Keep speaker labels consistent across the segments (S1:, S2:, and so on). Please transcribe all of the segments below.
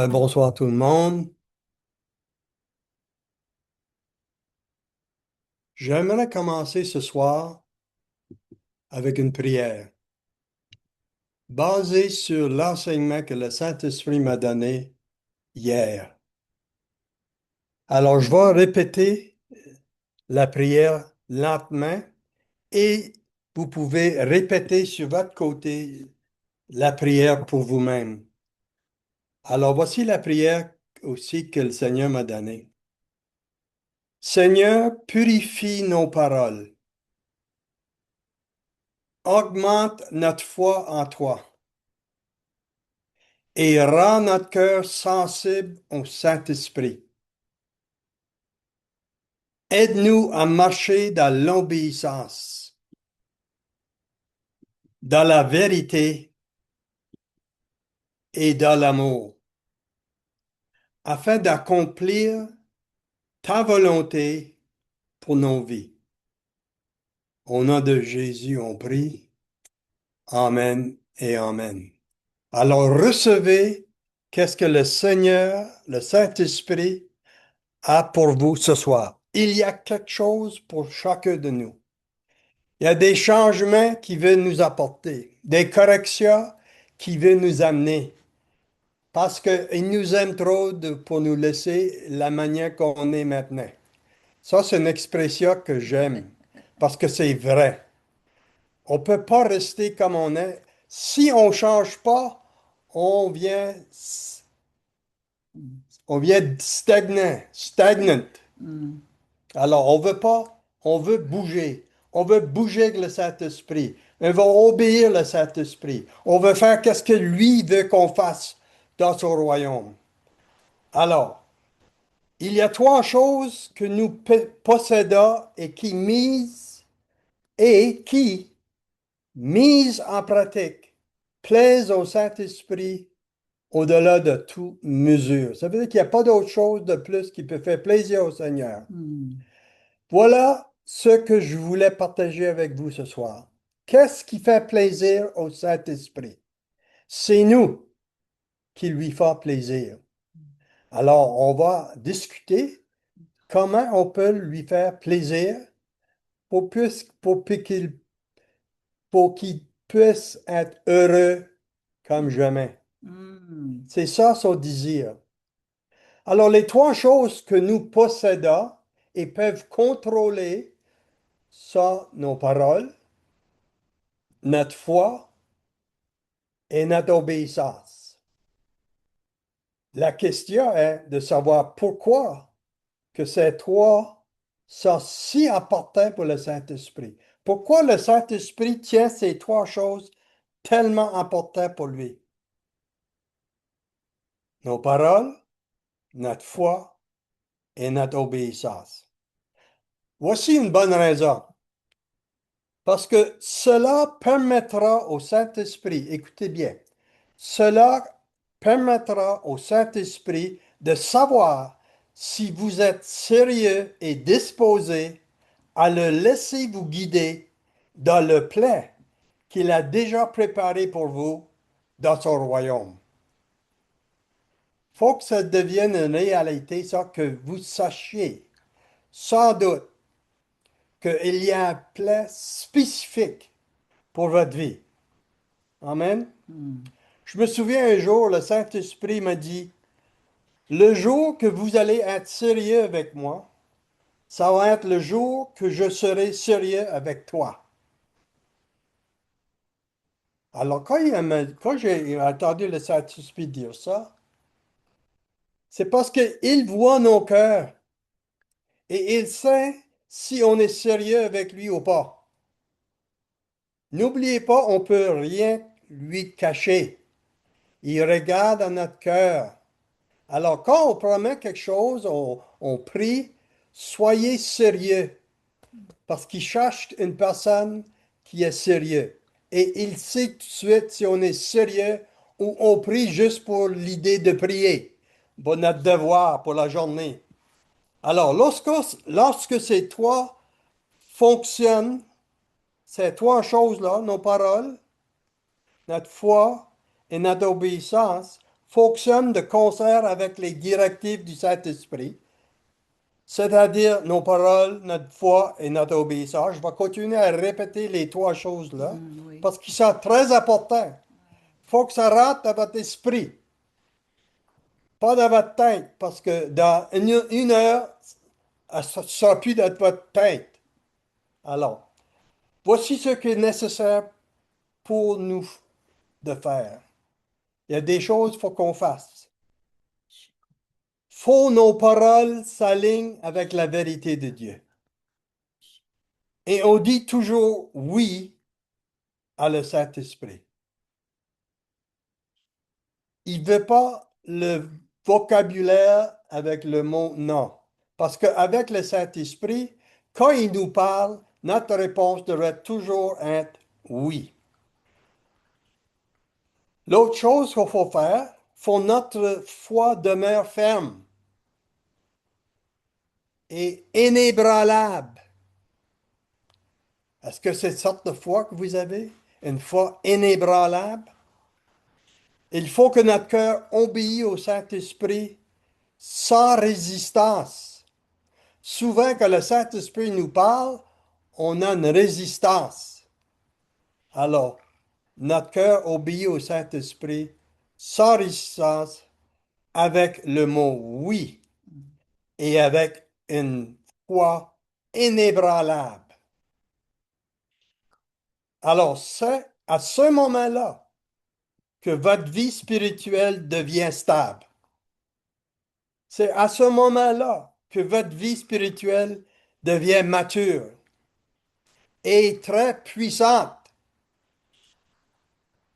S1: Bonsoir tout le monde. J'aimerais commencer ce soir avec une prière basée sur l'enseignement que le Saint-Esprit m'a donné hier. Alors, je vais répéter la prière lentement et vous pouvez répéter sur votre côté la prière pour vous-même. Alors, voici la prière aussi que le Seigneur m'a donnée. Seigneur, purifie nos paroles. Augmente notre foi en toi et rend notre cœur sensible au Saint-Esprit. Aide-nous à marcher dans l'obéissance, dans la vérité et dans l'amour, afin d'accomplir ta volonté pour nos vies. Au nom de Jésus, on prie. Amen et Amen. Alors recevez qu'est-ce que le Seigneur, le Saint-Esprit, a pour vous ce soir. Il y a quelque chose pour chacun de nous. Il y a des changements qui veulent nous apporter, des corrections qui veulent nous amener, parce qu'il nous aime trop pour nous laisser la manière qu'on est maintenant. Ça, c'est une expression que j'aime, parce que c'est vrai. On ne peut pas rester comme on est. Si on ne change pas, on vient, on vient stagnant. Alors, on veut pas, on veut bouger. On veut bouger avec le Saint-Esprit. On veut obéir le Saint-Esprit. On veut faire qu'est-ce que lui veut qu'on fasse dans son royaume. Alors, il y a trois choses que nous possédons et qui, mises en pratique, plaisent au Saint-Esprit au-delà de toute mesure. Ça veut dire qu'il n'y a pas d'autre chose de plus qui peut faire plaisir au Seigneur. Voilà ce que je voulais partager avec vous ce soir. Qu'est-ce qui fait plaisir au Saint-Esprit? C'est nous qui lui fait plaisir. Alors, on va discuter comment on peut lui faire plaisir pour qu'il puisse être heureux comme jamais. C'est ça son désir. Alors, les trois choses que nous possédons et peuvent contrôler sont nos paroles, notre foi et notre obéissance. La question est de savoir pourquoi que ces trois sont si importants pour le Saint-Esprit. Pourquoi le Saint-Esprit tient ces trois choses tellement importantes pour lui? Nos paroles, notre foi et notre obéissance. Voici une bonne raison. Parce que cela permettra au Saint-Esprit, écoutez bien, cela permettra au Saint-Esprit de savoir si vous êtes sérieux et disposé à le laisser vous guider dans le plan qu'il a déjà préparé pour vous dans son royaume. Il faut que ça devienne une réalité, ça, que vous sachiez sans doute qu'il y a un plan spécifique pour votre vie. Amen. Je me souviens un jour, le Saint-Esprit m'a dit, le jour que vous allez être sérieux avec moi, ça va être le jour que je serai sérieux avec toi. Alors, quand j'ai entendu le Saint-Esprit dire ça, c'est parce qu'il voit nos cœurs et il sait si on est sérieux avec lui ou pas. N'oubliez pas, on ne peut rien lui cacher. Il regarde à notre cœur. Alors, quand on promet quelque chose, on prie, soyez sérieux, parce qu'il cherche une personne qui est sérieuse. Et il sait tout de suite si on est sérieux ou on prie juste pour l'idée de prier, pour notre devoir, pour la journée. Alors, lorsque ces trois fonctionnent, ces trois choses-là, nos paroles, notre foi et notre obéissance, fonctionnent de concert avec les directives du Saint-Esprit, c'est-à-dire nos paroles, notre foi et notre obéissance. Je vais continuer à répéter les trois choses-là
S2: Oui.
S1: parce qu'ils sont très importants. Il faut que ça rentre dans votre esprit, pas dans votre tête, parce que dans une heure, ça ne sera plus dans votre tête. Alors, voici ce qui est nécessaire pour nous de faire. Il y a des choses qu'il faut qu'on fasse. Faut nos paroles s'alignent avec la vérité de Dieu. Et on dit toujours oui à le Saint-Esprit. Il ne veut pas le vocabulaire avec le mot non. Parce qu'avec le Saint-Esprit, quand il nous parle, notre réponse devrait toujours être oui. L'autre chose qu'il faut faire, faut notre foi demeure ferme et inébranlable. Est-ce que c'est cette sorte de foi que vous avez? Une foi inébranlable? Il faut que notre cœur obéisse au Saint-Esprit sans résistance. Souvent, quand le Saint-Esprit nous parle, on a une résistance. Alors, notre cœur obéit au Saint-Esprit sans résistance, avec le mot oui et avec une foi inébranlable. Alors, c'est à ce moment-là que votre vie spirituelle devient stable. C'est à ce moment-là que votre vie spirituelle devient mature et très puissante.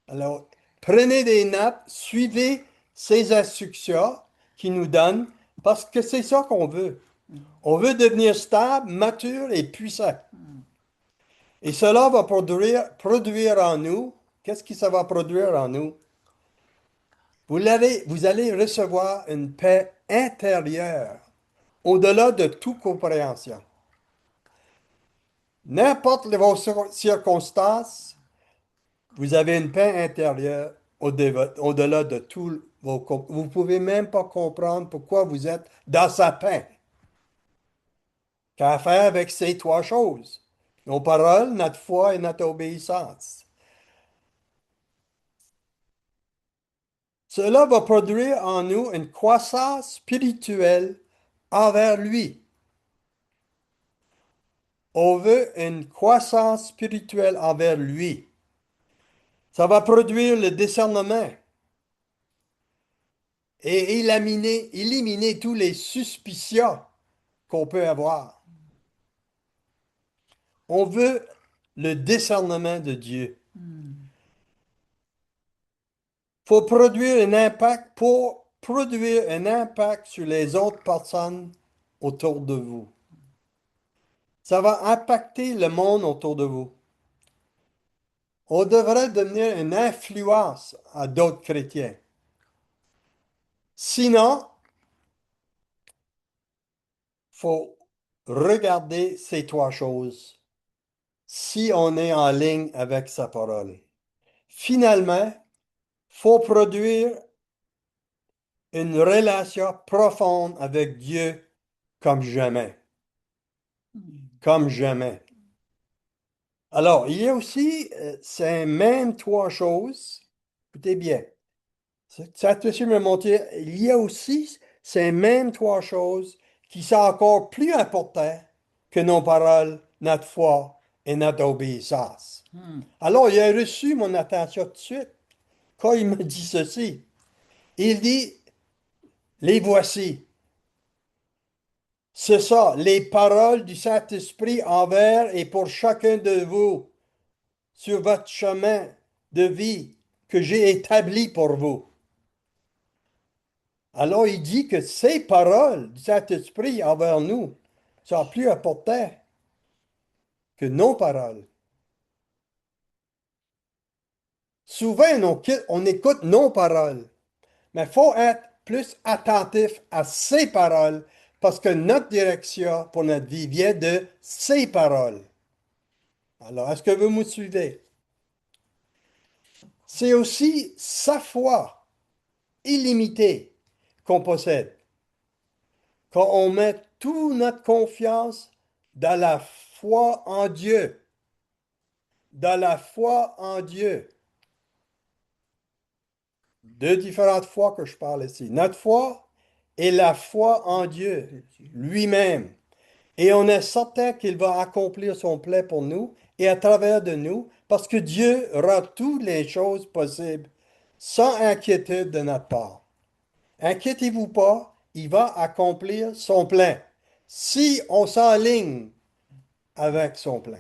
S1: Alors, prenez des notes, suivez ces instructions qu'il nous donne, parce que c'est ça qu'on veut. On veut devenir stable, mature et puissant. Et cela va produire en nous, qu'est-ce que ça va produire en nous? Vous allez recevoir une paix intérieure, au-delà de toute compréhension. N'importe vos circonstances, vous avez une paix intérieure au-delà de tout Vous ne pouvez même pas comprendre pourquoi vous êtes dans sa paix. Qu'à faire avec ces trois choses? Nos paroles, notre foi et notre obéissance. Cela va produire en nous une croissance spirituelle envers lui. On veut une croissance spirituelle envers lui. Ça va produire le discernement et éliminer tous les suspicions qu'on peut avoir. On veut le discernement de Dieu. Pour produire un impact sur les autres personnes autour de vous. Ça va impacter le monde autour de vous. On devrait devenir une influence à d'autres chrétiens. Sinon, faut regarder ces trois choses si on est en ligne avec sa parole. Finalement, faut produire une relation profonde avec Dieu comme jamais. Comme jamais. Alors, il y a aussi ces mêmes trois choses. Écoutez bien. Ça te me montrer, il y a aussi ces mêmes trois choses qui sont encore plus importantes que nos paroles, notre foi et notre obéissance. Alors, il a reçu mon attention tout de suite quand il me dit ceci. Il dit, les voici. C'est ça, les paroles du Saint-Esprit envers et pour chacun de vous sur votre chemin de vie que j'ai établi pour vous. Alors il dit que ces paroles du Saint-Esprit envers nous sont plus importantes que nos paroles. Souvent, on écoute nos paroles, mais il faut être plus attentif à ces paroles parce que notre direction pour notre vie vient de ces paroles. Alors, est-ce que vous me suivez? C'est aussi sa foi illimitée qu'on possède. Quand on met toute notre confiance dans la foi en Dieu, dans la foi en Dieu. Deux différentes fois que je parle ici. Notre foi et la foi en Dieu lui-même. Et on est certain qu'il va accomplir son plan pour nous et à travers de nous, parce que Dieu rend toutes les choses possibles sans inquiétude de notre part. Inquiétez-vous pas, il va accomplir son plan si on s'enligne avec son plan.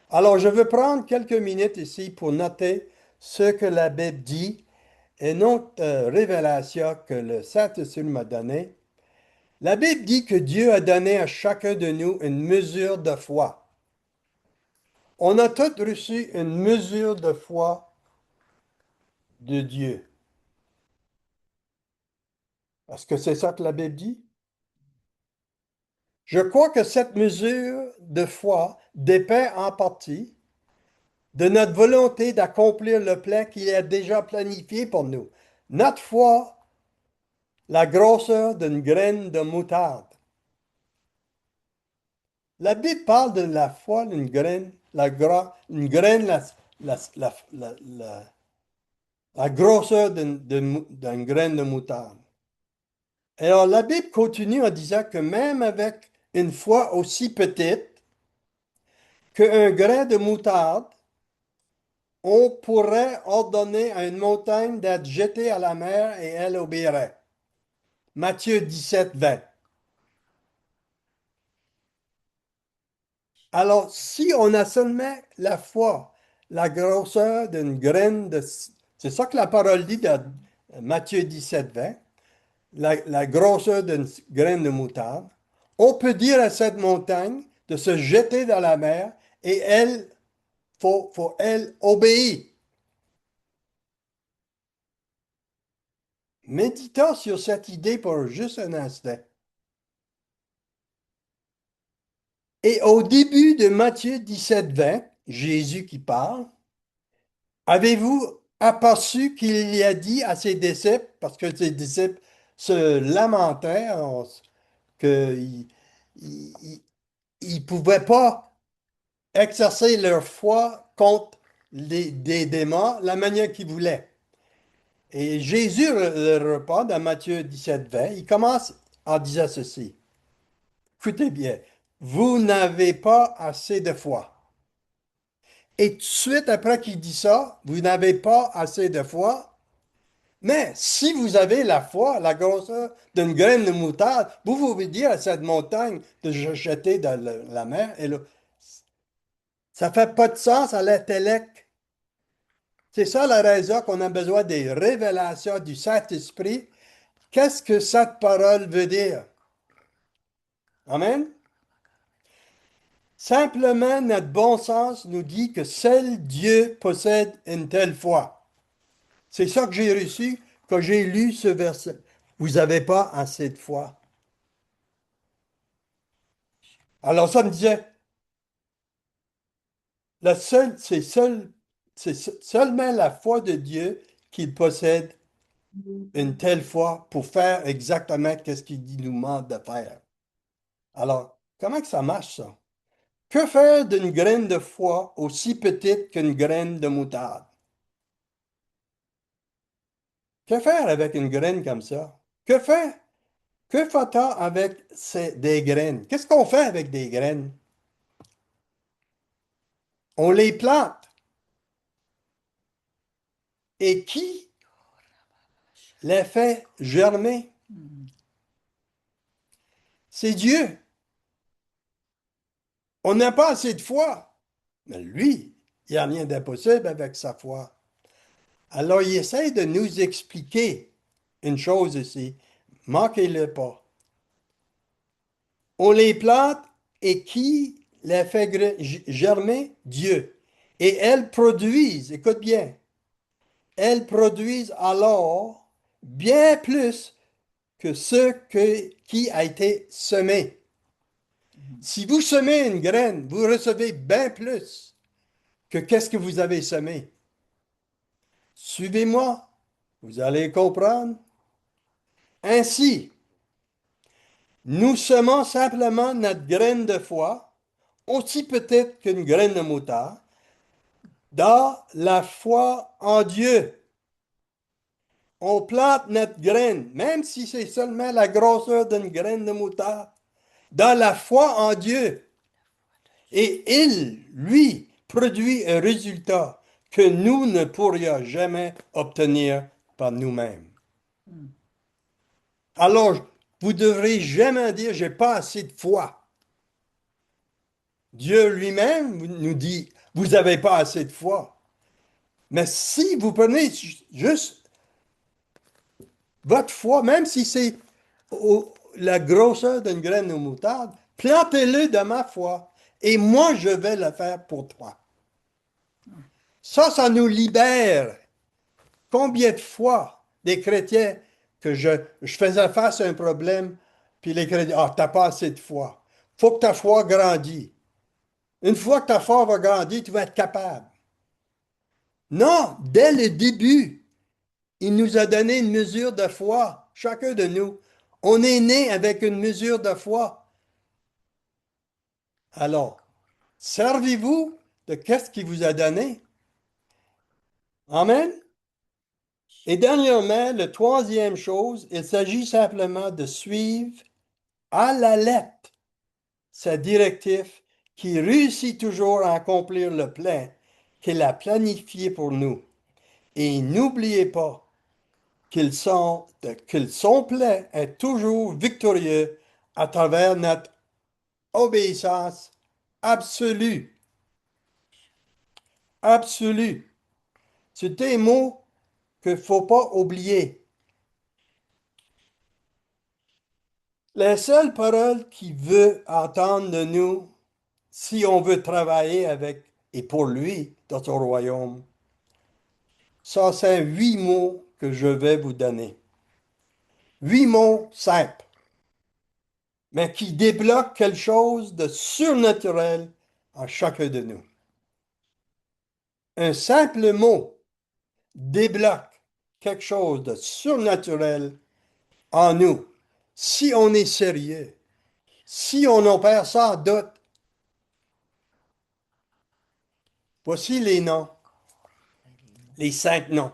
S1: Alors, je veux prendre quelques minutes ici pour noter ce que la Bible dit et une autre révélation que le Saint-Esprit m'a donnée. La Bible dit que Dieu a donné à chacun de nous une mesure de foi. On a tous reçu une mesure de foi de Dieu. Est-ce que c'est ça que la Bible dit? Je crois que cette mesure de foi dépend en partie de notre volonté d'accomplir le plan qu'il a déjà planifié pour nous. Notre foi, la grosseur d'une graine de moutarde. La Bible parle de la foi d'une graine, une graine, la grosseur d'une graine de moutarde. Alors, la Bible continue en disant que même avec une foi aussi petite qu'un grain de moutarde, on pourrait ordonner à une montagne d'être jetée à la mer et elle obéirait. Matthieu 17, 20. Alors, si on a seulement la foi, la grosseur d'une graine de... C'est ça que la parole dit dans Matthieu 17, 20, la grosseur d'une graine de moutarde, on peut dire à cette montagne de se jeter dans la mer et elle obéit. Méditons sur cette idée pour juste un instant. Et au début de Matthieu 17, 20, Jésus qui parle, avez-vous aperçu qu'il y a dit à ses disciples, parce que ses disciples se lamentaient qu'ils ne pouvaient pas exercer leur foi contre des démons la manière qu'ils voulaient. Et Jésus le répond dans Matthieu 17, 20, il commence en disant ceci. Écoutez bien, vous n'avez pas assez de foi. Et tout de suite après qu'il dit ça, vous n'avez pas assez de foi. Mais si vous avez la foi, la grosseur d'une graine de moutarde, vous pouvez dire à cette montagne de se jeter dans la mer. Et là, ça ne fait pas de sens à l'intellect. C'est ça la raison qu'on a besoin des révélations du Saint-Esprit. Qu'est-ce que cette parole veut dire? Amen? Simplement, notre bon sens nous dit que seul Dieu possède une telle foi. C'est ça que j'ai reçu quand j'ai lu ce verset. Vous n'avez pas assez de foi. Alors ça me disait, c'est seulement la foi de Dieu qu'il possède une telle foi pour faire exactement ce qu'il nous demande de faire. Alors, comment que ça marche ça? Que faire d'une graine de foi aussi petite qu'une graine de moutarde? Que faire avec une graine comme ça? Que faire? Que fait-on avec des graines? Qu'est-ce qu'on fait avec des graines? On les plante. Et qui les fait germer? C'est Dieu. On n'a pas assez de foi. Mais lui, il n'y a rien d'impossible avec sa foi. Alors, il essaie de nous expliquer une chose ici. Manquez-le pas. On les plante et qui les fait germer? Dieu. Et elles produisent, écoute bien, elles produisent alors bien plus que qui a été semé. Si vous semez une graine, vous recevez bien plus que qu'est-ce que vous avez semé. Suivez-moi. Vous allez comprendre? Ainsi, nous semons simplement notre graine de foi, aussi petite qu'une graine de moutarde, dans la foi en Dieu. On plante notre graine, même si c'est seulement la grosseur d'une graine de moutarde, dans la foi en Dieu. Et il, lui, produit un résultat que nous ne pourrions jamais obtenir par nous-mêmes. Alors, vous ne devrez jamais dire, j'ai pas assez de foi. Dieu lui-même nous dit, vous n'avez pas assez de foi. Mais si vous prenez juste votre foi, même si c'est la grosseur d'une graine de moutarde, plantez-le dans ma foi et moi je vais le faire pour toi. Ça nous libère. Combien de fois des chrétiens que je faisais face à un problème, puis les chrétiens, ah, t'as pas assez de foi. Faut que ta foi grandisse. Une fois que ta foi va grandir, tu vas être capable. Non, dès le début, il nous a donné une mesure de foi, chacun de nous. On est né avec une mesure de foi. Alors, servez-vous de qu'est-ce qu'il vous a donné. Amen. Et dernièrement, la troisième chose, il s'agit simplement de suivre à la lettre sa directive qui réussit toujours à accomplir le plan qu'il a planifié pour nous. Et n'oubliez pas que son plan est toujours victorieux à travers notre obéissance absolue. Absolue. C'est des mots qu'il ne faut pas oublier. La seule parole qu'il veut entendre de nous, si on veut travailler avec et pour lui dans son royaume, ça, c'est 8 mots que je vais vous donner. 8 mots simples, mais qui débloquent quelque chose de surnaturel en chacun de nous. Un simple mot débloque quelque chose de surnaturel en nous. Si on est sérieux, si on opère sans doute, voici les noms, les 5 noms.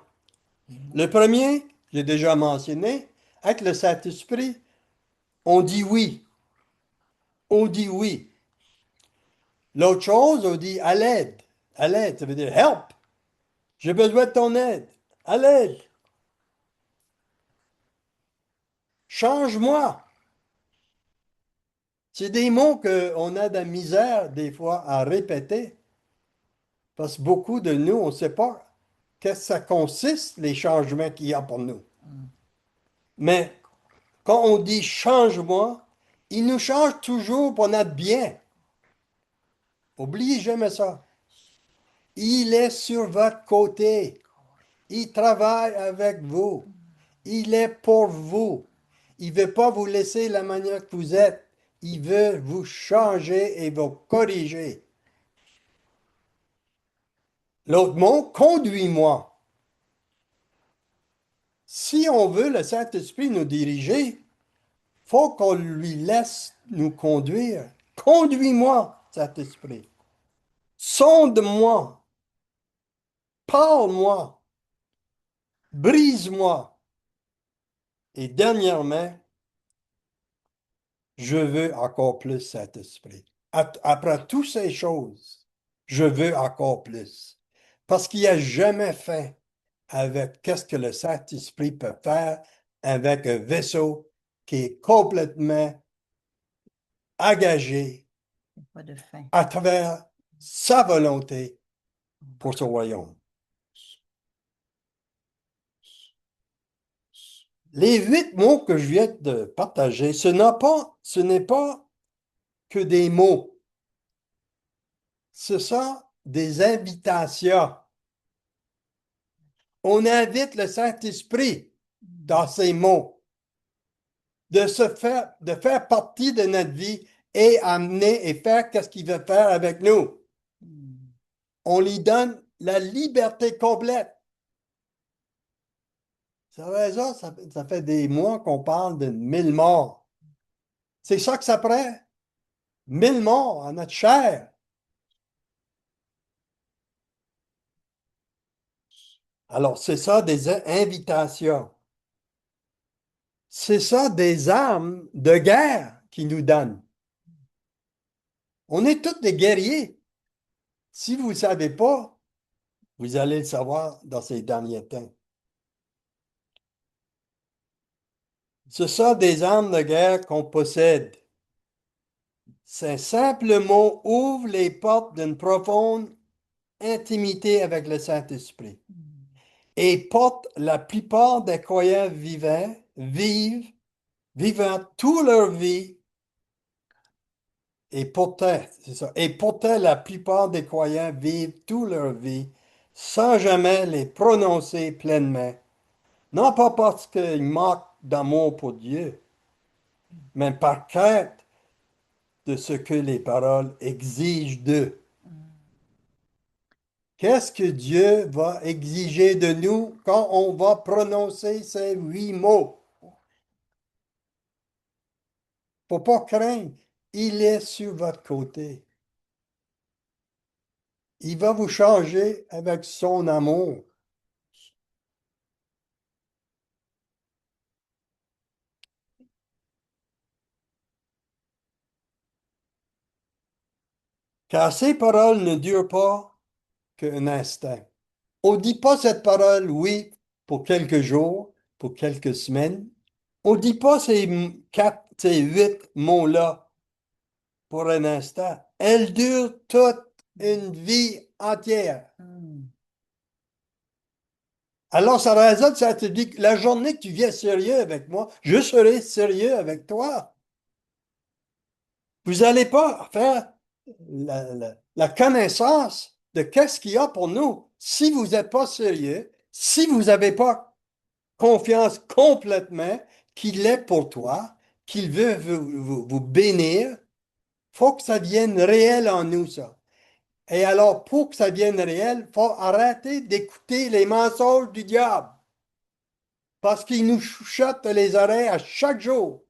S1: Le premier, j'ai déjà mentionné, avec le Saint-Esprit, on dit oui. On dit oui. L'autre chose, on dit à l'aide. À l'aide, ça veut dire help. J'ai besoin de ton aide. À l'aide. Change-moi. C'est des mots qu'on a de la misère des fois à répéter parce que beaucoup de nous, on ne sait pas qu'est-ce que ça consiste, les changements qu'il y a pour nous. Mais quand on dit change-moi, il nous change toujours pour notre bien. Oubliez jamais ça. Il est sur votre côté. Il travaille avec vous. Il est pour vous. Il ne veut pas vous laisser la manière que vous êtes. Il veut vous changer et vous corriger. L'autre mot, conduis-moi. Si on veut le Saint-Esprit nous diriger, faut qu'on lui laisse nous conduire. Conduis-moi, Saint-Esprit. Sonde-moi. Parle-moi. Brise-moi. Et dernièrement, je veux encore plus Saint-Esprit. Après toutes ces choses, je veux encore plus. Parce qu'il n'y a jamais fin avec qu'est-ce que le Saint-Esprit peut faire avec un vaisseau qui est complètement engagé
S2: Pas de fin.
S1: à travers sa volonté pour son royaume. Les 8 mots que je viens de partager, ce n'est pas que des mots. Ce sont des invitations. On invite le Saint-Esprit dans ces mots de faire partie de notre vie et amener et faire ce qu'il veut faire avec nous. On lui donne la liberté complète. Ça fait ça fait des mois qu'on parle de 1000 morts. C'est ça que ça prend? 1000 morts à notre chair. Alors, c'est ça des invitations. C'est ça des armes de guerre qui nous donnent. On est tous des guerriers. Si vous ne savez pas, vous allez le savoir dans ces derniers temps. Ce sont des armes de guerre qu'on possède. Ces simples mots ouvrent les portes d'une profonde intimité avec le Saint-Esprit et portent la plupart des croyants vivant toute leur vie, et pourtant, c'est ça, et pourtant la plupart des croyants vivent toute leur vie sans jamais les prononcer pleinement. Non pas parce qu'ils manquent d'amour pour Dieu, mais par crainte de ce que les paroles exigent d'eux. Qu'est-ce que Dieu va exiger de nous quand on va prononcer ces 8 mots? Faut pas craindre, il est sur votre côté. Il va vous changer avec son amour. Car ces paroles ne durent pas qu'un instant. On ne dit pas cette parole, oui, pour quelques jours, pour quelques semaines. On ne dit pas ces 8 mots-là pour un instant. Elles durent toute une vie entière. Alors, ça raisonne, ça te dit que la journée que tu viens sérieux avec moi, je serai sérieux avec toi. Vous n'allez pas faire la connaissance de qu'est-ce qu'il y a pour nous si vous n'êtes pas sérieux, si vous n'avez pas confiance complètement qu'il est pour toi, qu'il veut vous bénir. Il faut que ça devienne réel en nous, ça. Et alors, pour que ça devienne réel, il faut arrêter d'écouter les mensonges du diable. Parce qu'il nous chuchote les oreilles à chaque jour.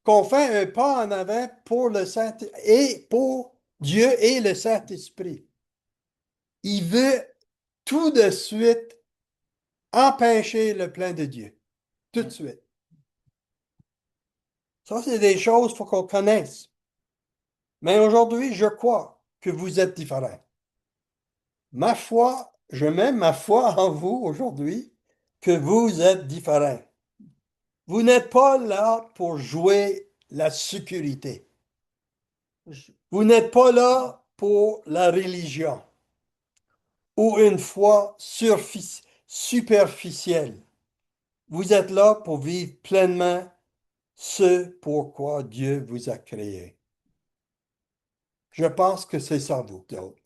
S1: Qu'on fait un pas en avant pour le Saint et pour Dieu et le Saint-Esprit. Il veut tout de suite empêcher le plan de Dieu. Tout de suite. Ça, c'est des choses qu'il faut qu'on connaisse. Mais aujourd'hui, je crois que vous êtes différents. Ma foi, je mets ma foi en vous aujourd'hui, que vous êtes différents. Vous n'êtes pas là pour jouer la sécurité. Vous n'êtes pas là pour la religion ou une foi superficielle. Vous êtes là pour vivre pleinement ce pourquoi Dieu vous a créé. Je pense que c'est ça, vous autres.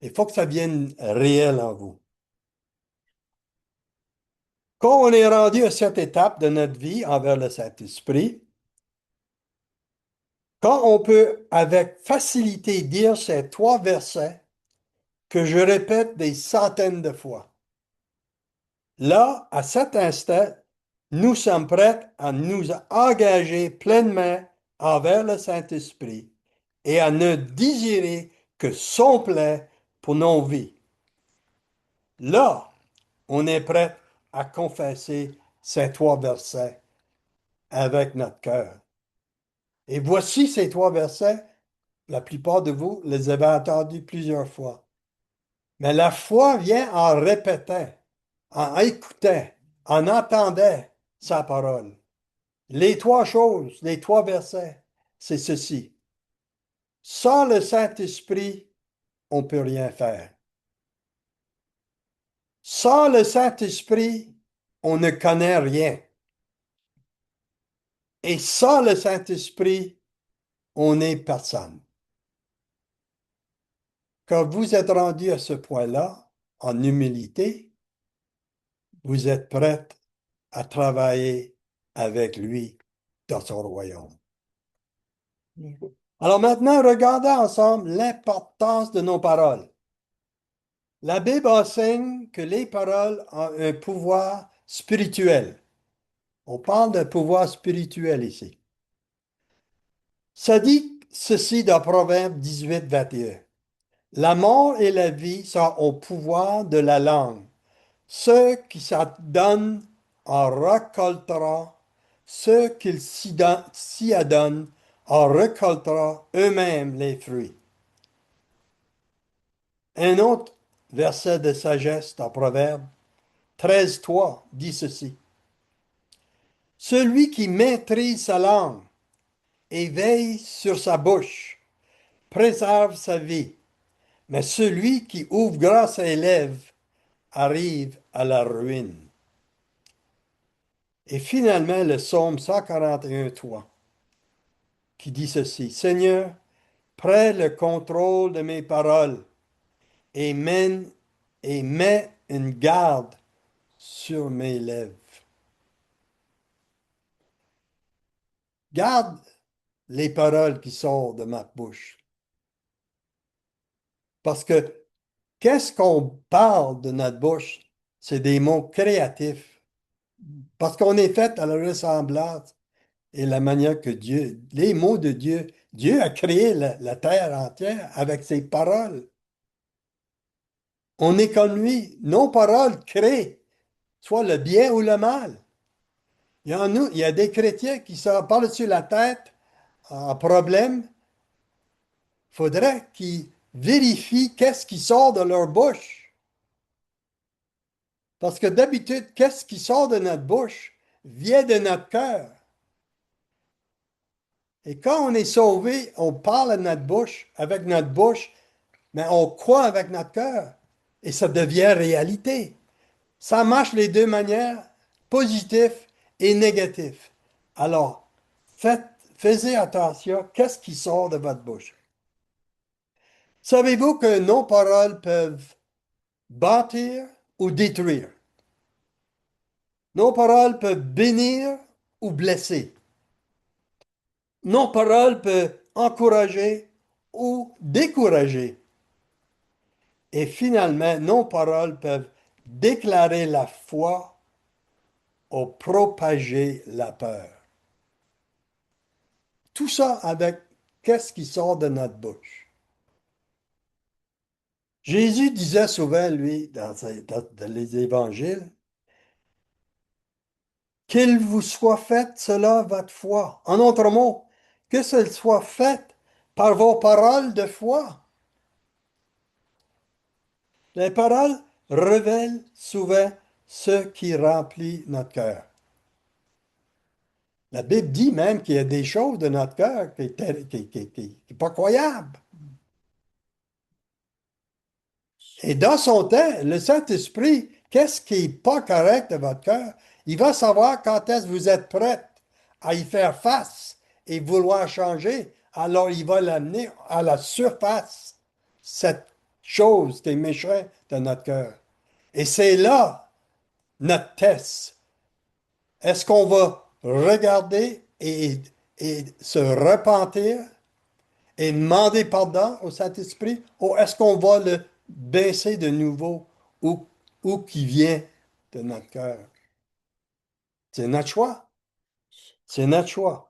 S1: Il faut que ça vienne réel en vous. Quand on est rendu à cette étape de notre vie envers le Saint-Esprit, quand on peut avec facilité dire ces 3 versets que je répète des centaines de fois, là, à cet instant, nous sommes prêts à nous engager pleinement envers le Saint-Esprit et à ne désirer que son plein pour nos vies. Là, on est prêt à confesser ces 3 versets avec notre cœur. Et voici ces 3 versets, la plupart de vous les avez entendus plusieurs fois. Mais la foi vient en répétant, en écoutant, en entendant sa parole. Les 3 choses, les 3 versets, c'est ceci. Sans le Saint-Esprit, on ne peut rien faire. Sans le Saint-Esprit, on ne connaît rien. Et sans le Saint-Esprit, on n'est personne. Quand vous êtes rendu à ce point-là, en humilité, vous êtes prêt à travailler avec lui dans son royaume. Alors maintenant, regardons ensemble l'importance de nos paroles. La Bible enseigne que les paroles ont un pouvoir spirituel. On parle de pouvoir spirituel ici. Ça dit ceci dans Proverbe 18, 21. La mort et la vie sont au pouvoir de la langue. Ceux qui s'en donnent en récolteront, ceux qui s'y adonnent en récolteront eux-mêmes les fruits. Un autre verset de sagesse dans Proverbe 13.3 dit ceci. Celui qui maîtrise sa langue et veille sur sa bouche préserve sa vie, mais celui qui ouvre grand ses lèvres arrive à la ruine. Et finalement, le psaume 141.3 qui dit ceci. Seigneur, prends le contrôle de mes paroles et mets une garde sur mes lèvres. Garde les paroles qui sortent de ma bouche. Parce que qu'est-ce qu'on parle de notre bouche? C'est des mots créatifs. Parce qu'on est fait à la ressemblance et la manière que Dieu, les mots de Dieu, Dieu a créé la terre entière avec ses paroles. On est comme lui. Nos paroles créent soit le bien ou le mal. Il y a des chrétiens qui se par-dessus la tête en problème. Il faudrait qu'ils vérifient qu'est-ce qui sort de leur bouche. Parce que d'habitude, qu'est-ce qui sort de notre bouche vient de notre cœur. Et quand on est sauvé, on parle à notre bouche, avec notre bouche, mais on croit avec notre cœur. Et ça devient réalité. Ça marche les deux manières, positif et négatif. Alors, faisez attention, qu'est-ce qui sort de votre bouche? Savez-vous que nos paroles peuvent bâtir ou détruire? Nos paroles peuvent bénir ou blesser. Nos paroles peuvent encourager ou décourager. Et finalement, nos paroles peuvent déclarer la foi ou propager la peur. Tout ça avec qu'est-ce qui sort de notre bouche. Jésus disait souvent, lui, dans les évangiles, qu'il vous soit fait cela votre foi. En d'autres mots, que ce soit fait par vos paroles de foi. Les paroles révèlent souvent ce qui remplit notre cœur. La Bible dit même qu'il y a des choses de notre cœur qui n'est pas croyable. Et dans son temps, le Saint-Esprit, qu'est-ce qui n'est pas correct de votre cœur? Il va savoir quand est-ce que vous êtes prête à y faire face et vouloir changer. Alors il va l'amener à la surface, cette chose qui est méchante de notre cœur. Et c'est là notre test. Est-ce qu'on va regarder et se repentir et demander pardon au Saint-Esprit, ou est-ce qu'on va le baisser de nouveau ou qui vient de notre cœur? C'est notre choix. C'est notre choix.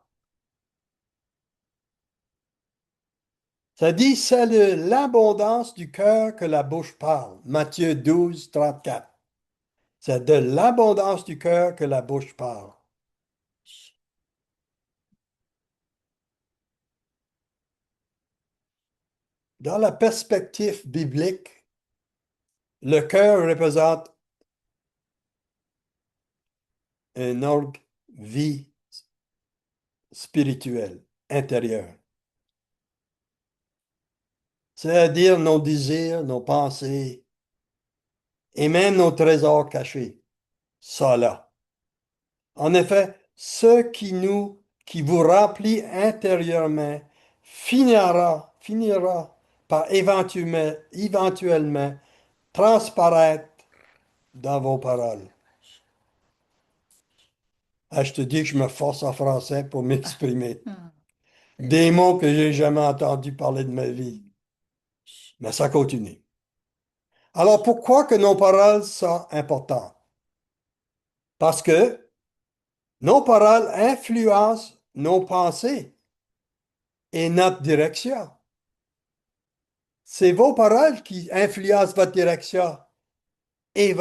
S1: Ça dit, c'est de l'abondance du cœur que la bouche parle. Matthieu 12, 34. C'est de l'abondance du cœur que la bouche parle. Dans la perspective biblique, le cœur représente un orgue vie spirituelle, intérieure. C'est-à-dire nos désirs, nos pensées et même nos trésors cachés. Ça là. En effet, ce qui vous remplit intérieurement, finira par éventuellement transparaître dans vos paroles. Ah, je te dis que je me force en français pour m'exprimer. Des mots que j'ai jamais entendu parler de ma vie. Mais ça continue. Alors pourquoi que nos paroles sont importantes? Parce que nos paroles influencent nos pensées et notre direction. C'est vos paroles qui influencent votre direction et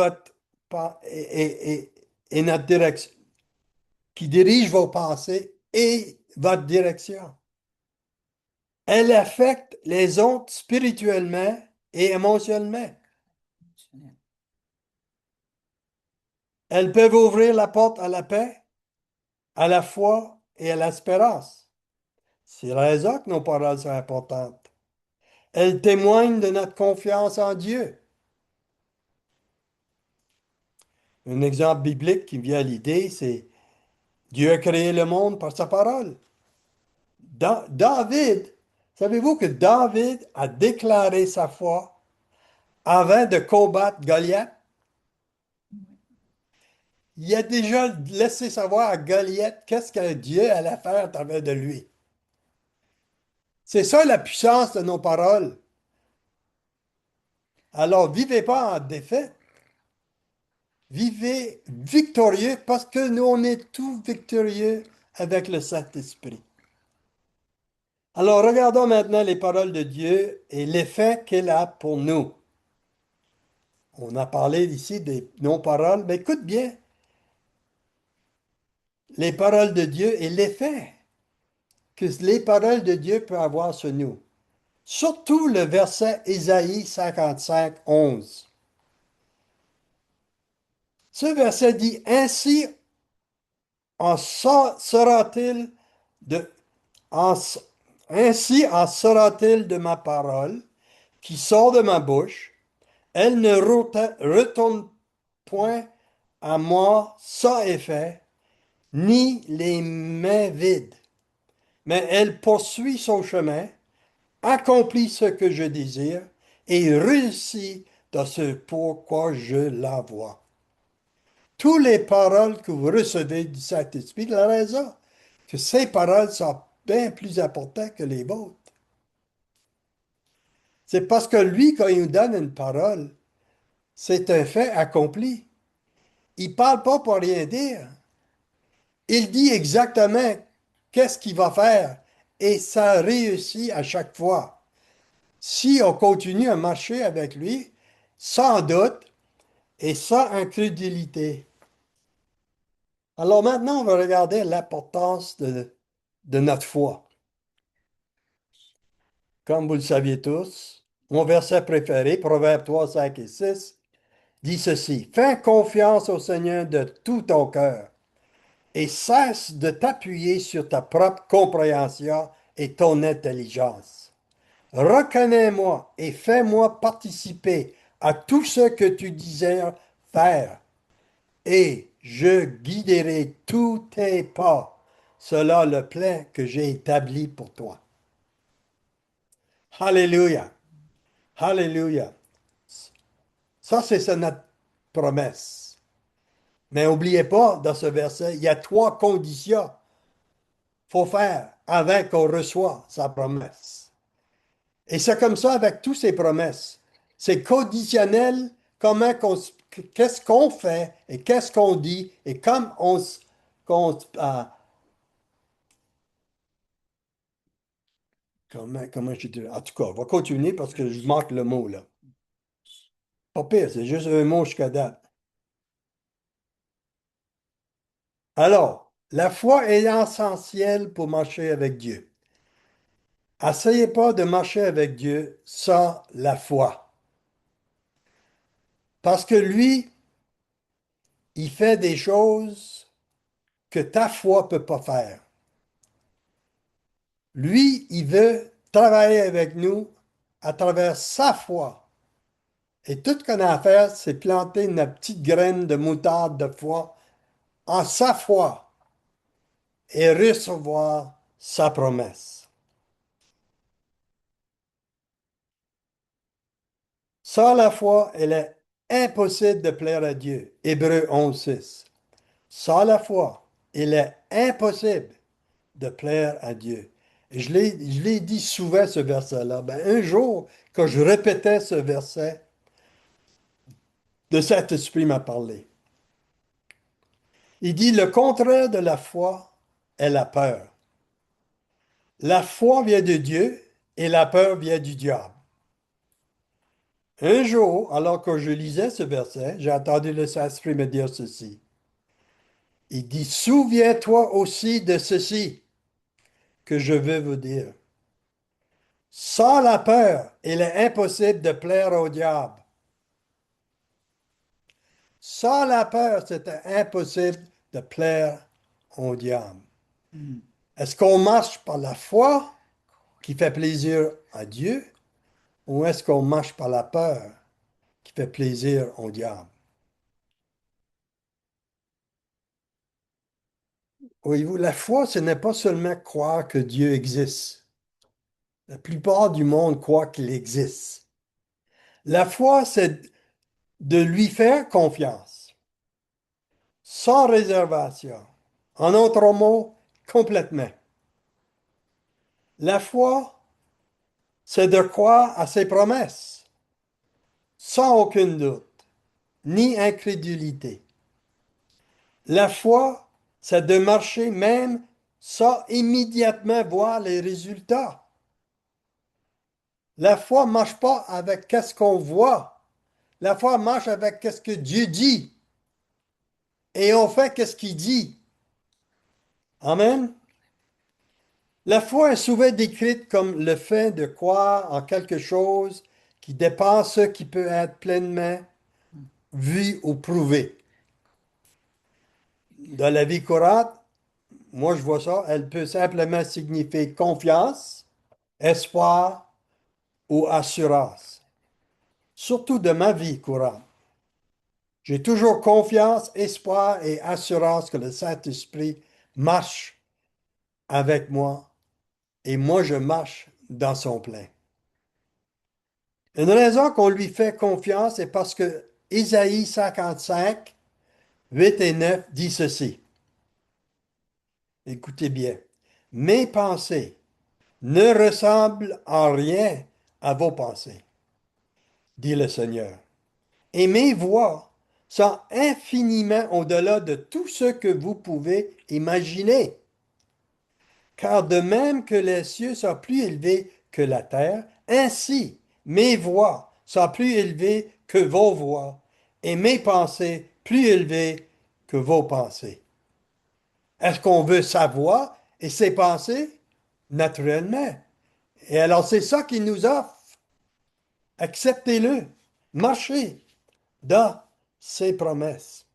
S1: et notre direction, qui dirige vos pensées et votre direction. Elle affecte les autres spirituellement et émotionnellement. Elles peuvent ouvrir la porte à la paix, à la foi et à l'espérance. C'est la raison que nos paroles sont importantes. Elles témoignent de notre confiance en Dieu. Un exemple biblique qui me vient à l'idée, c'est Dieu a créé le monde par sa parole. David, savez-vous que David a déclaré sa foi avant de combattre Goliath? Il a déjà laissé savoir à Goliath qu'est-ce que Dieu allait faire à travers de lui. C'est ça la puissance de nos paroles. Alors, vivez pas en défaite, vivez victorieux parce que nous, on est tous victorieux avec le Saint-Esprit. Alors, regardons maintenant les paroles de Dieu et l'effet qu'elle a pour nous. On a parlé ici des non-paroles, mais écoute bien, les paroles de Dieu et l'effet que les paroles de Dieu peuvent avoir sur nous. Surtout le verset Ésaïe 55, 11. Ce verset dit, Ainsi sera-t-il de, en- ainsi en sera-t-il de ma parole qui sort de ma bouche. Elle ne retourne point à moi sans effet, ni les mains vides, mais elle poursuit son chemin, accomplit ce que je désire et réussit dans ce pourquoi je l'envoie. Toutes les paroles que vous recevez du Saint-Esprit, il a raison, que ces paroles sont bien plus importantes que les vôtres. C'est parce que lui, quand il nous donne une parole, c'est un fait accompli. Il ne parle pas pour rien dire. Il dit exactement qu'est-ce qu'il va faire et ça réussit à chaque fois. Si on continue à marcher avec lui, sans doute et sans incrédulité. Alors maintenant, on va regarder l'importance de notre foi. Comme vous le saviez tous, mon verset préféré, Proverbe 3, 5 et 6, dit ceci. Fais confiance au Seigneur de tout ton cœur et cesse de t'appuyer sur ta propre compréhension et ton intelligence. Reconnais-moi et fais-moi participer à tout ce que tu désires faire, et je guiderai tous tes pas selon le plan que j'ai établi pour toi. Alléluia. Alléluia. Ça, c'est ça notre promesse. Mais n'oubliez pas, dans ce verset, il y a trois conditions qu'il faut faire avant qu'on reçoive sa promesse. Et c'est comme ça avec toutes ces promesses. C'est conditionnel, qu'est-ce qu'on fait et qu'est-ce qu'on dit et comme comment je dis, en tout cas, on va continuer parce que je manque le mot là. Pas pire, c'est juste un mot jusqu'à date. Alors, la foi est essentielle pour marcher avec Dieu. Essayez pas de marcher avec Dieu sans la foi. Parce que lui, il fait des choses que ta foi ne peut pas faire. Lui, il veut travailler avec nous à travers sa foi. Et tout ce qu'on a à faire, c'est planter une petite graine de moutarde de foi en sa foi et recevoir sa promesse. Sans la foi, il est impossible de plaire à Dieu. Hébreux 11:6. Sans la foi, il est impossible de plaire à Dieu. Et je l'ai dit souvent, ce verset-là. Ben, un jour, quand je répétais ce verset, le Saint-Esprit m'a parlé. Il dit le contraire de la foi est la peur. La foi vient de Dieu et la peur vient du diable. Un jour, alors que je lisais ce verset, j'ai entendu le Saint-Esprit me dire ceci. Il dit, souviens-toi aussi de ceci que je veux vous dire. Sans la peur, il est impossible de plaire au diable. Sans la peur, c'était impossible de plaire au diable. Est-ce qu'on marche par la foi qui fait plaisir à Dieu ou est-ce qu'on marche par la peur qui fait plaisir au diable? Voyez-vous, la foi, ce n'est pas seulement croire que Dieu existe. La plupart du monde croit qu'il existe. La foi, c'est de lui faire confiance, sans réservation. En autres mots, complètement. La foi, c'est de croire à ses promesses, sans aucun doute, ni incrédulité. La foi, c'est de marcher même sans immédiatement voir les résultats. La foi ne marche pas avec qu'est-ce qu'on voit. La foi marche avec qu'est-ce que Dieu dit. Et on fait qu'est-ce qu'il dit. Amen. La foi est souvent décrite comme le fait de croire en quelque chose qui dépasse ce qui peut être pleinement vu ou prouvé. Dans la vie courante, moi je vois ça, elle peut simplement signifier confiance, espoir ou assurance. Surtout de ma vie courante. J'ai toujours confiance, espoir et assurance que le Saint-Esprit marche avec moi et moi je marche dans son plein. Une raison qu'on lui fait confiance est parce que Ésaïe 55, 8 et 9 dit ceci. Écoutez bien. Mes pensées ne ressemblent en rien à vos pensées, dit le Seigneur. Et mes voies sont infiniment au-delà de tout ce que vous pouvez imaginer. Car de même que les cieux sont plus élevés que la terre, ainsi mes voix sont plus élevées que vos voix, et mes pensées plus élevées que vos pensées. Est-ce qu'on veut sa voix et ses pensées? Naturellement. Et alors c'est ça qu'il nous offre. Acceptez-le. Marchez dans ses promesses.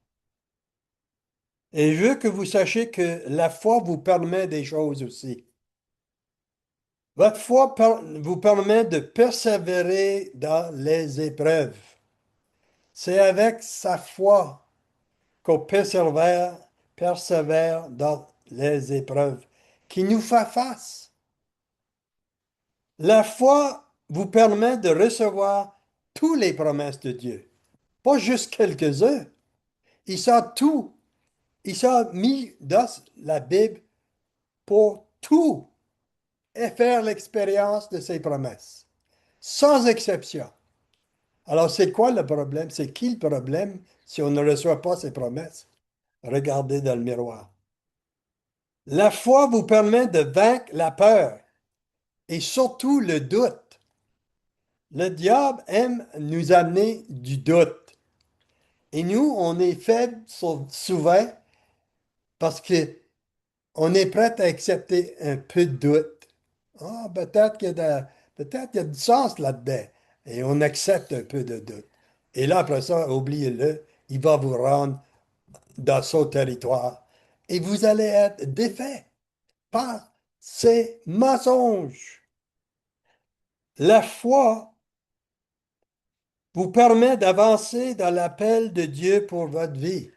S1: Et je veux que vous sachiez que la foi vous permet des choses aussi. Votre foi vous permet de persévérer dans les épreuves. C'est avec sa foi qu'on persévère dans les épreuves qui nous fait face. La foi vous permet de recevoir toutes les promesses de Dieu, pas juste quelques-uns. Il sont tout. Il sont mis dans la Bible pour tout et faire l'expérience de ses promesses, sans exception. Alors, c'est quoi le problème? C'est qui le problème si on ne reçoit pas ses promesses? Regardez dans le miroir. La foi vous permet de vaincre la peur et surtout le doute. Le diable aime nous amener du doute. Et nous, on est faibles souvent parce que on est prêt à accepter un peu de doute. Ah, peut-être qu'il y a du sens là-dedans. Et on accepte un peu de doute. Et là, après ça, oubliez-le, il va vous rendre dans son territoire. Et vous allez être défait par ces mensonges. La foi vous permet d'avancer dans l'appel de Dieu pour votre vie.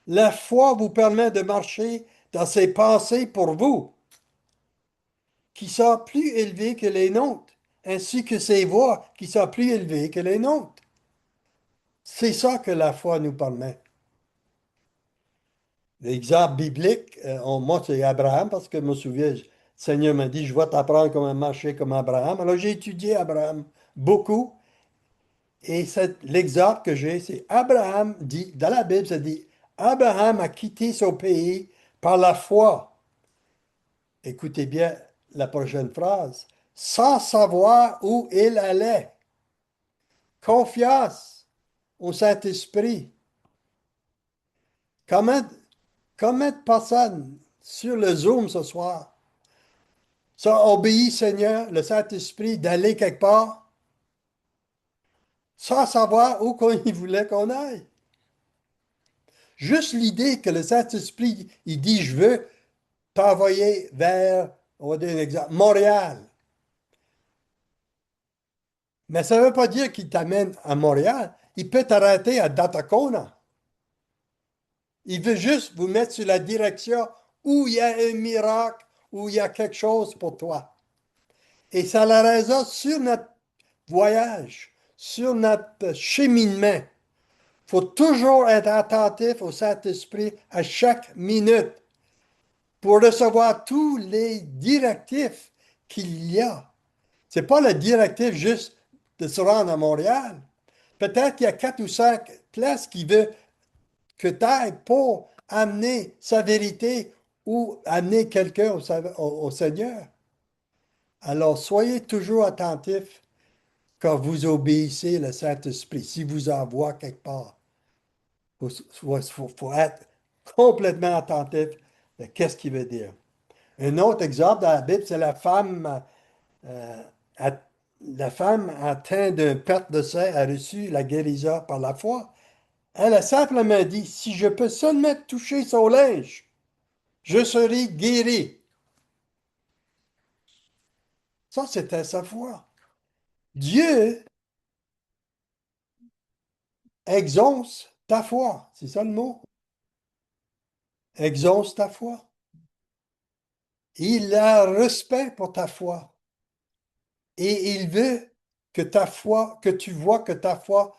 S1: La foi vous permet de marcher dans ses pensées pour vous, qui sont plus élevées que les nôtres, ainsi que ses voies qui sont plus élevées que les nôtres. C'est ça que la foi nous permet. L'exemple biblique, moi, c'est Abraham, parce que je me souviens, le Seigneur m'a dit, je vais t'apprendre comment marcher comme Abraham. Alors j'ai étudié Abraham beaucoup, Et l'exemple que j'ai, c'est Abraham dit, dans la Bible, ça dit, Abraham a quitté son pays par la foi. Écoutez bien la prochaine phrase. Sans savoir où il allait. Confiance au Saint-Esprit. Comment, comment de personnes sur le Zoom ce soir ça obéit, Seigneur, le Saint-Esprit, d'aller quelque part sans savoir où il voulait qu'on aille? Juste l'idée que le Saint-Esprit, il dit, je veux t'envoyer vers, on va dire un exemple, Montréal. Mais ça ne veut pas dire qu'il t'amène à Montréal. Il peut t'arrêter à Donnacona. Il veut juste vous mettre sur la direction où il y a un miracle, où il y a quelque chose pour toi. Et ça a la raison sur notre voyage, sur notre cheminement. Il faut toujours être attentif au Saint-Esprit à chaque minute pour recevoir tous les directifs qu'il y a. Ce n'est pas le directif juste de se rendre à Montréal. Peut-être qu'il y a 4 ou 5 places qui veut que tu ailles pour amener sa vérité ou amener quelqu'un au Seigneur. Alors, soyez toujours attentifs quand vous obéissez le Saint-Esprit, s'il vous envoie quelque part. Il faut être complètement attentif de qu'est-ce qu'il veut dire. Un autre exemple dans la Bible, c'est euh, a- la femme atteinte d'une perte de sein a reçu la guérison par la foi. Elle a simplement dit, si je peux seulement toucher son linge, je serai guéri. Ça, c'était sa foi. Dieu exauce ta foi. C'est ça le mot. Exauce ta foi. Il a respect pour ta foi. Et il veut que ta foi, que tu vois que ta foi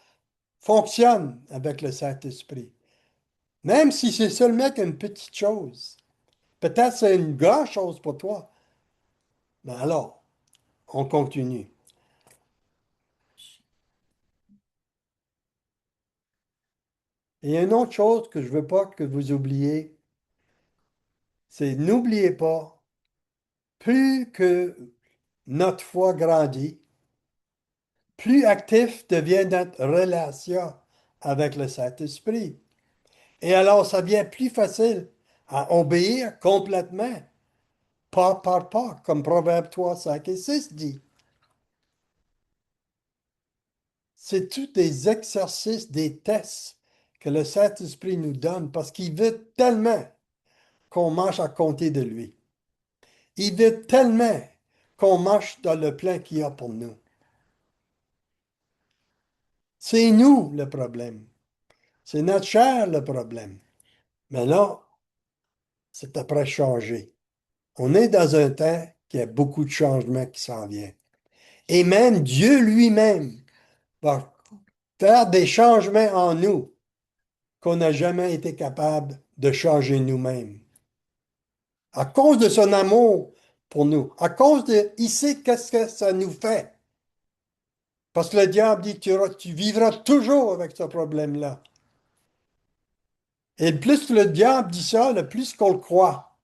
S1: fonctionne avec le Saint-Esprit. Même si c'est seulement une petite chose. Peut-être c'est une grande chose pour toi. Mais alors, on continue. Et une autre chose que je ne veux pas que vous oubliez, c'est n'oubliez pas, plus que notre foi grandit, plus actif devient notre relation avec le Saint-Esprit. Et alors, ça devient plus facile à obéir complètement, pas par pas, comme Proverbe 3, 5 et 6 dit. C'est tous des exercices, des tests que le Saint-Esprit nous donne parce qu'il veut tellement qu'on marche à compter de lui. Il veut tellement qu'on marche dans le plan qu'il y a pour nous. C'est nous le problème. C'est notre chair le problème. Mais là, c'est après changer. On est dans un temps qui a beaucoup de changements qui s'en viennent. Et même Dieu lui-même va faire des changements en nous qu'on n'a jamais été capable de changer nous-mêmes. À cause de son amour pour nous, à cause de, il sait qu'est-ce que ça nous fait. Parce que le diable dit, tu vivras toujours avec ce problème-là. Et plus que le diable dit ça, le plus qu'on le croit.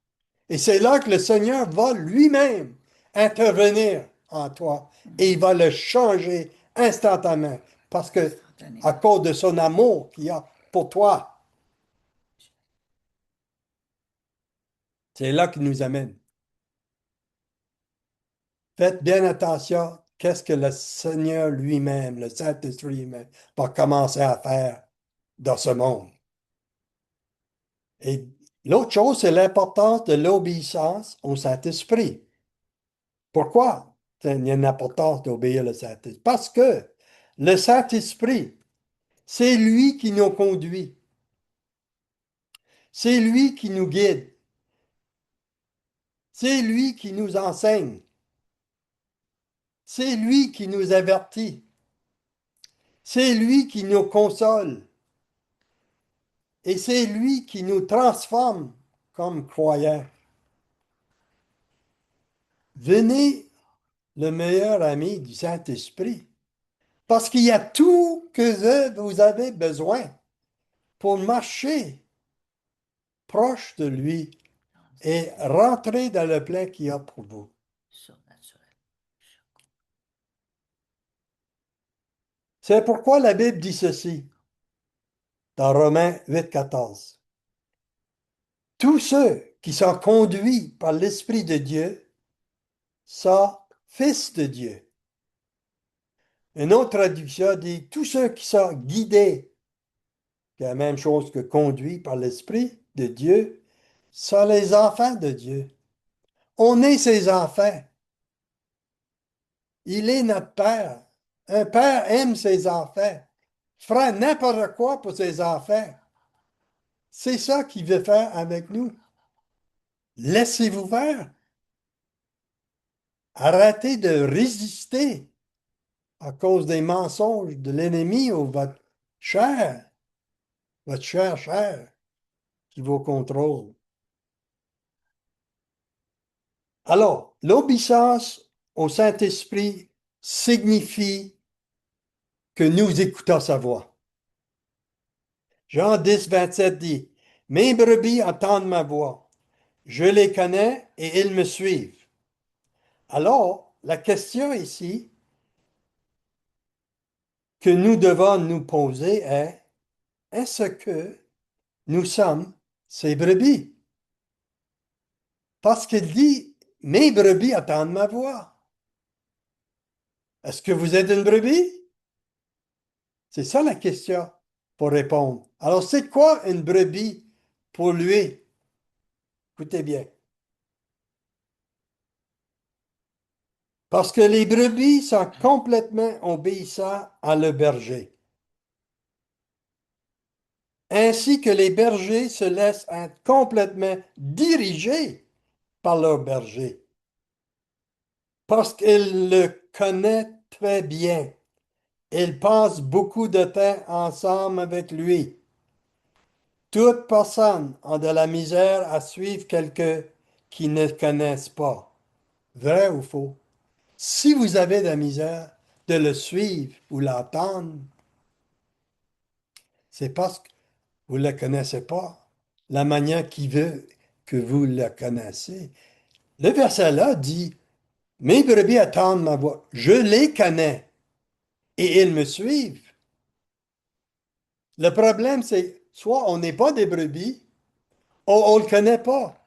S1: Et c'est là que le Seigneur va lui-même intervenir en toi et il va le changer instantanément parce que à cause de son amour qu'il a pour toi, c'est là qu'il nous amène. Faites bien attention, qu'est-ce que le Seigneur lui-même, le Saint-Esprit lui-même, va commencer à faire dans ce monde. Et l'autre chose, c'est l'importance de l'obéissance au Saint-Esprit. Pourquoi il y a une importance d'obéir le Saint-Esprit? Parce que le Saint-Esprit, c'est lui qui nous conduit. C'est lui qui nous guide. C'est lui qui nous enseigne. C'est lui qui nous avertit. C'est lui qui nous console. Et c'est lui qui nous transforme comme croyants. Venez le meilleur ami du Saint-Esprit. Parce qu'il y a tout que vous avez besoin pour marcher proche de lui et rentrer dans le plein qu'il y a pour vous. C'est pourquoi la Bible dit ceci dans Romains 8,14. Tous ceux qui sont conduits par l'Esprit de Dieu sont fils de Dieu. Une autre traduction dit tous ceux qui sont guidés, c'est la même chose que conduits par l'Esprit de Dieu, sont les enfants de Dieu. On est ses enfants. Il est notre Père. Un père aime ses enfants, fera n'importe quoi pour ses enfants. C'est ça qu'il veut faire avec nous. Laissez-vous faire. Arrêtez de résister à cause des mensonges de l'ennemi ou votre chair qui vous contrôle. Alors, l'obéissance au Saint-Esprit signifie que nous écoutons sa voix. Jean 10, 27 dit, mes brebis entendent ma voix. Je les connais et ils me suivent. Alors, la question ici que nous devons nous poser est, est-ce que nous sommes ces brebis? Parce qu'il dit, mes brebis attendent ma voix. Est-ce que vous êtes une brebis? C'est ça la question pour répondre. Alors, c'est quoi une brebis pour lui? Écoutez bien. Parce que les brebis sont complètement obéissants à le berger. Ainsi que les bergers se laissent être complètement dirigés par leur berger. Parce qu'ils le connaissent très bien. Ils passent beaucoup de temps ensemble avec lui. Toute personne a de la misère à suivre quelqu'un qui ne connaissent pas. Vrai ou faux? Si vous avez de la misère de le suivre ou l'entendre, c'est parce que vous ne le connaissez pas. La manière qu'il veut que vous le connaissez. Le verset là dit, mes brebis attendent ma voix. Je les connais et ils me suivent. Le problème, c'est soit on n'est pas des brebis, ou on ne le connaît pas.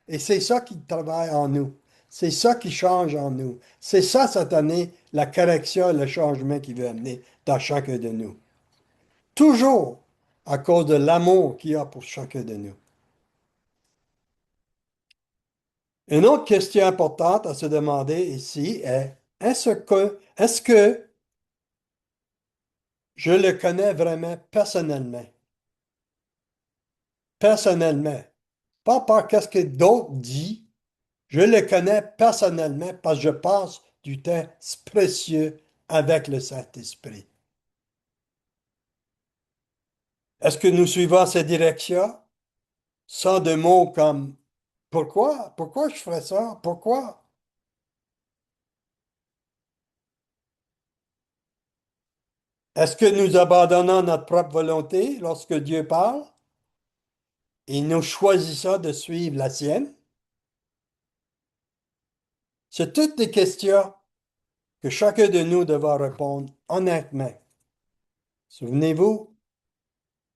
S1: Et c'est ça qui travaille en nous. C'est ça qui change en nous. C'est ça, cette année, la correction, le changement qu'il veut amener dans chacun de nous. Toujours à cause de l'amour qu'il y a pour chacun de nous. Une autre question importante à se demander ici est, est-ce que je le connais vraiment personnellement? Personnellement. Pas par qu'est-ce que d'autres disent. Je le connais personnellement parce que je passe du temps précieux avec le Saint-Esprit. Est-ce que nous suivons ces directions sans de mots comme pourquoi? Pourquoi je ferais ça? Pourquoi? Est-ce que nous abandonnons notre propre volonté lorsque Dieu parle et nous choisissons de suivre la sienne? C'est toutes des questions que chacun de nous devra répondre honnêtement. Souvenez-vous,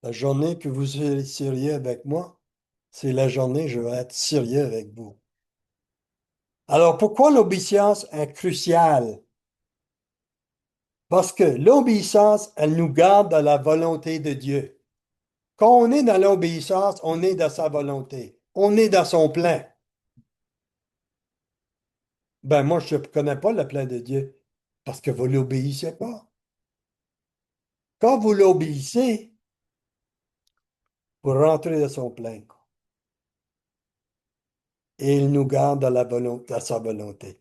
S1: la journée que vous serez sérieux avec moi, c'est la journée où je vais être sérieux avec vous. Alors, pourquoi l'obéissance est cruciale? Parce que l'obéissance, elle nous garde dans la volonté de Dieu. Quand on est dans l'obéissance, on est dans sa volonté. On est dans son plan. Ben, moi, je ne connais pas le plan de Dieu parce que vous ne l'obéissez pas. Quand vous l'obéissez, vous rentrez dans son plan. Et il nous garde dans la volonté, dans sa volonté.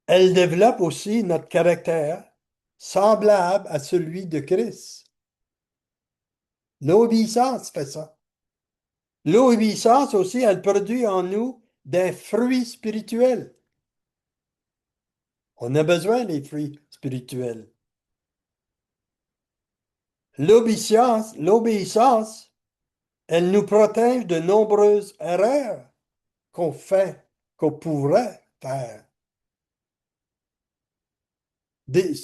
S1: Elle développe aussi notre caractère semblable à celui de Christ. L'obéissance fait ça. L'obéissance aussi, elle produit en nous des fruits spirituels. On a besoin des fruits spirituels. L'obéissance, elle nous protège de nombreuses erreurs qu'on fait, qu'on pourrait faire. Il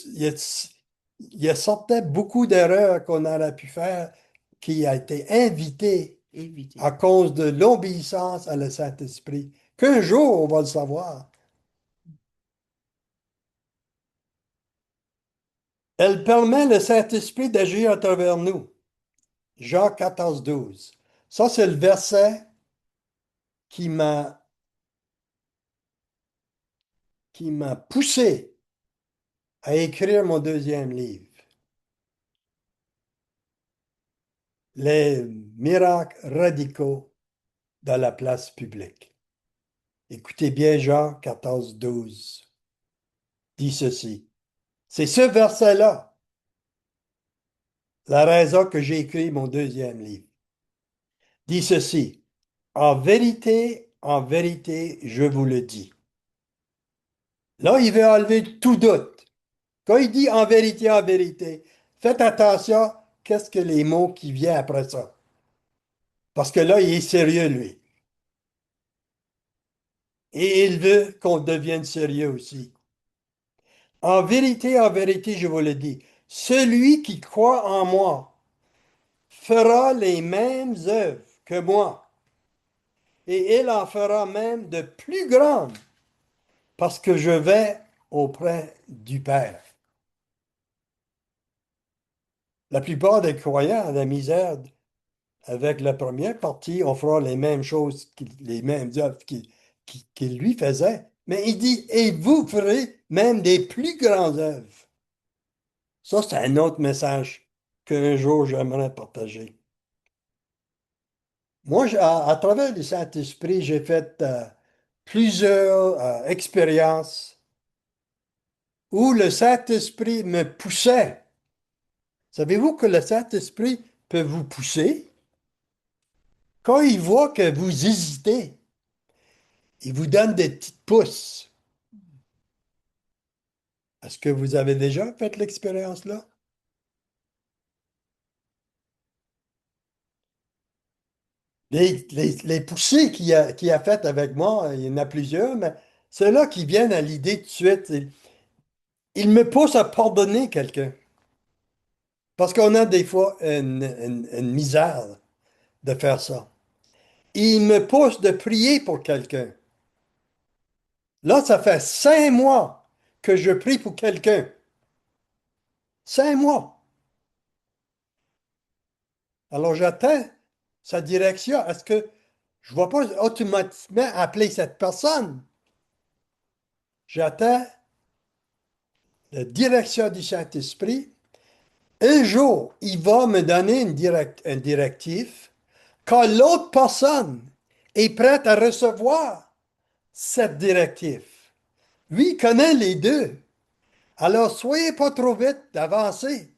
S1: y a certainement beaucoup d'erreurs qu'on aurait pu faire qui a été invité
S2: Éviter.
S1: à cause de l'obéissance à le Saint-Esprit. Qu'un jour, on va le savoir. Elle permet le Saint-Esprit d'agir à travers nous. Jean 14, 12. Ça, c'est le verset qui m'a qui m'a poussé à écrire mon deuxième livre, Les miracles radicaux dans la place publique. Écoutez bien Jean 14, 12. Dit ceci. C'est ce verset-là, la raison que j'ai écrit mon deuxième livre. Dit ceci. En vérité, je vous le dis. Là, il veut enlever tout doute. Quand il dit en vérité, faites attention, qu'est-ce que les mots qui viennent après ça? Parce que là, il est sérieux, lui. Et il veut qu'on devienne sérieux aussi. En vérité, je vous le dis, celui qui croit en moi fera les mêmes œuvres que moi, et il en fera même de plus grandes, parce que je vais auprès du Père. La plupart des croyants ont la misère avec la première partie, on fera les mêmes choses, les mêmes œuvres qu'il lui faisait. Mais il dit, et vous ferez même des plus grandes œuvres. Ça, c'est un autre message qu'un jour j'aimerais partager. Moi, à travers le Saint-Esprit, j'ai fait plusieurs expériences où le Saint-Esprit me poussait. Savez-vous que le Saint-Esprit peut vous pousser? Quand il voit que vous hésitez, il vous donne des petites pousses. Est-ce que vous avez déjà fait l'expérience-là? Les poussées qu'il a faites avec moi, il y en a plusieurs, mais ceux-là qui viennent à l'idée tout de suite, il me pousse à pardonner quelqu'un. Parce qu'on a des fois une misère de faire ça. Il me pousse de prier pour quelqu'un. Là, ça fait 5 mois que je prie pour quelqu'un. 5 mois. Alors j'attends sa direction. Est-ce que je ne vais pas automatiquement appeler cette personne? J'attends la direction du Saint-Esprit. Un jour, il va me donner un directif quand l'autre personne est prête à recevoir cette directive. Lui connaît les deux. Alors, soyez pas trop vite d'avancer.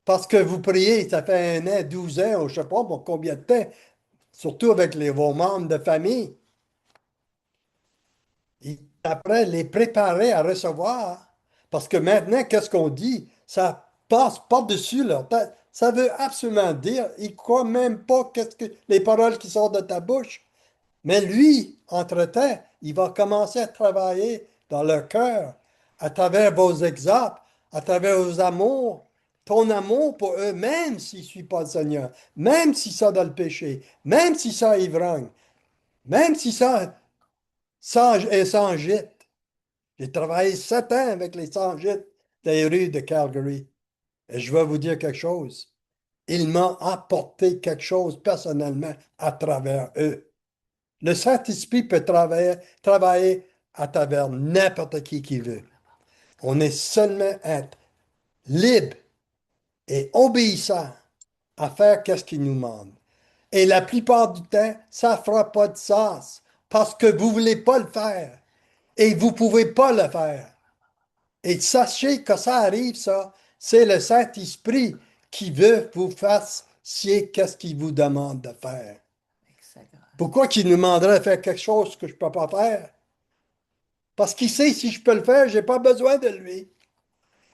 S1: Parce que vous priez, ça fait 1 an, 12 ans, ou je ne sais pas pour combien de temps, surtout avec vos membres de famille. Et après, les préparer à recevoir. Parce que maintenant, qu'est-ce qu'on dit? Ça passe par-dessus leur tête. Ça veut absolument dire, ils ne croient même pas les paroles qui sortent de ta bouche. Mais lui, entre-temps, il va commencer à travailler dans leur cœur, à travers vos exemples, à travers vos amours, ton amour pour eux, même s'ils ne suivent pas le Seigneur, même s'ils sont dans le péché, même s'ils sont ivrognes, même s'ils sont sans gîte. J'ai travaillé 7 ans avec les sans-gîtes des rues de Calgary. Et je vais vous dire quelque chose. Il m'a apporté quelque chose personnellement à travers eux. Le Saint-Esprit peut travailler à travers n'importe qui veut. On est seulement être libre et obéissant à faire ce qu'il nous demande. Et la plupart du temps, ça ne fera pas de sens parce que vous ne voulez pas le faire et vous ne pouvez pas le faire. Et sachez que ça arrive, ça, c'est le Saint-Esprit qui veut vous fassiez qu'est-ce qu'il vous demande de faire.
S2: Avec sa grâce.
S1: Pourquoi qu'il nous demanderait de faire quelque chose que je ne peux pas faire? Parce qu'il sait si je peux le faire, je n'ai pas besoin de lui.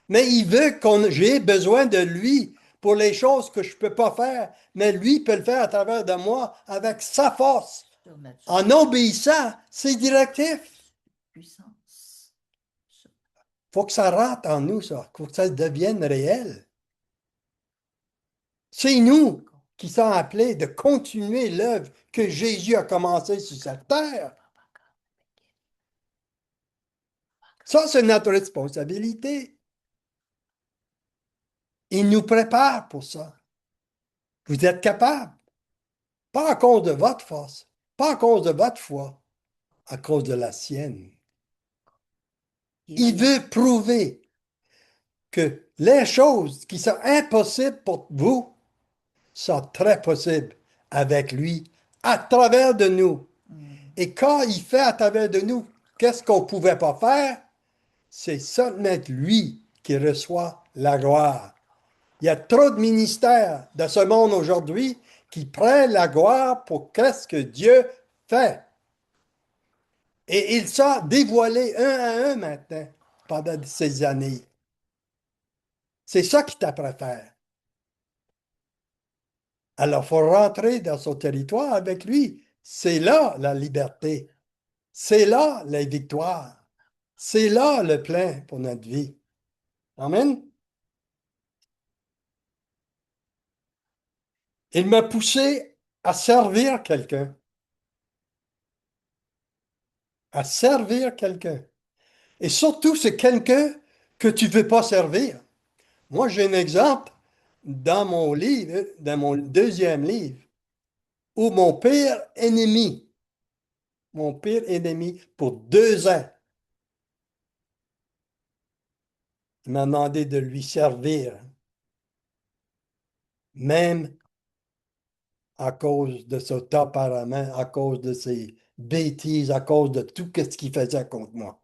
S1: Mais il veut qu'on j'ai besoin de lui pour les choses que je ne peux pas faire. Mais lui peut le faire à travers de moi avec sa force, en obéissant ses directives.
S2: Puissance.
S1: Faut que ça rentre en nous, ça. Faut que ça devienne réel. C'est nous qui sommes appelés de continuer l'œuvre que Jésus a commencée sur cette terre. Ça, c'est notre responsabilité. Il nous prépare pour ça. Vous êtes capable. Pas à cause de votre force, pas à cause de votre foi, à cause de la sienne. Il veut prouver que les choses qui sont impossibles pour vous sont très possibles avec lui, à travers de nous. Et quand il fait à travers de nous, qu'est-ce qu'on ne pouvait pas faire? C'est seulement lui qui reçoit la gloire. Il y a trop de ministères de ce monde aujourd'hui qui prennent la gloire pour qu'est-ce que Dieu fait. Et il s'est dévoilé un à un maintenant pendant ces années. C'est ça qu'il t'apprend à faire. Alors, il faut rentrer dans son territoire avec lui. C'est là la liberté. C'est là la victoire. C'est là le plein pour notre vie. Amen. Il m'a poussé à servir quelqu'un. À servir quelqu'un. Et surtout, c'est quelqu'un que tu ne veux pas servir. Moi, j'ai un exemple dans mon livre, dans mon deuxième livre, où mon pire ennemi pour 2 ans, il m'a demandé de lui servir, même à cause de son tempérament, à cause de ses bêtises, à cause de tout ce qu'il faisait contre moi.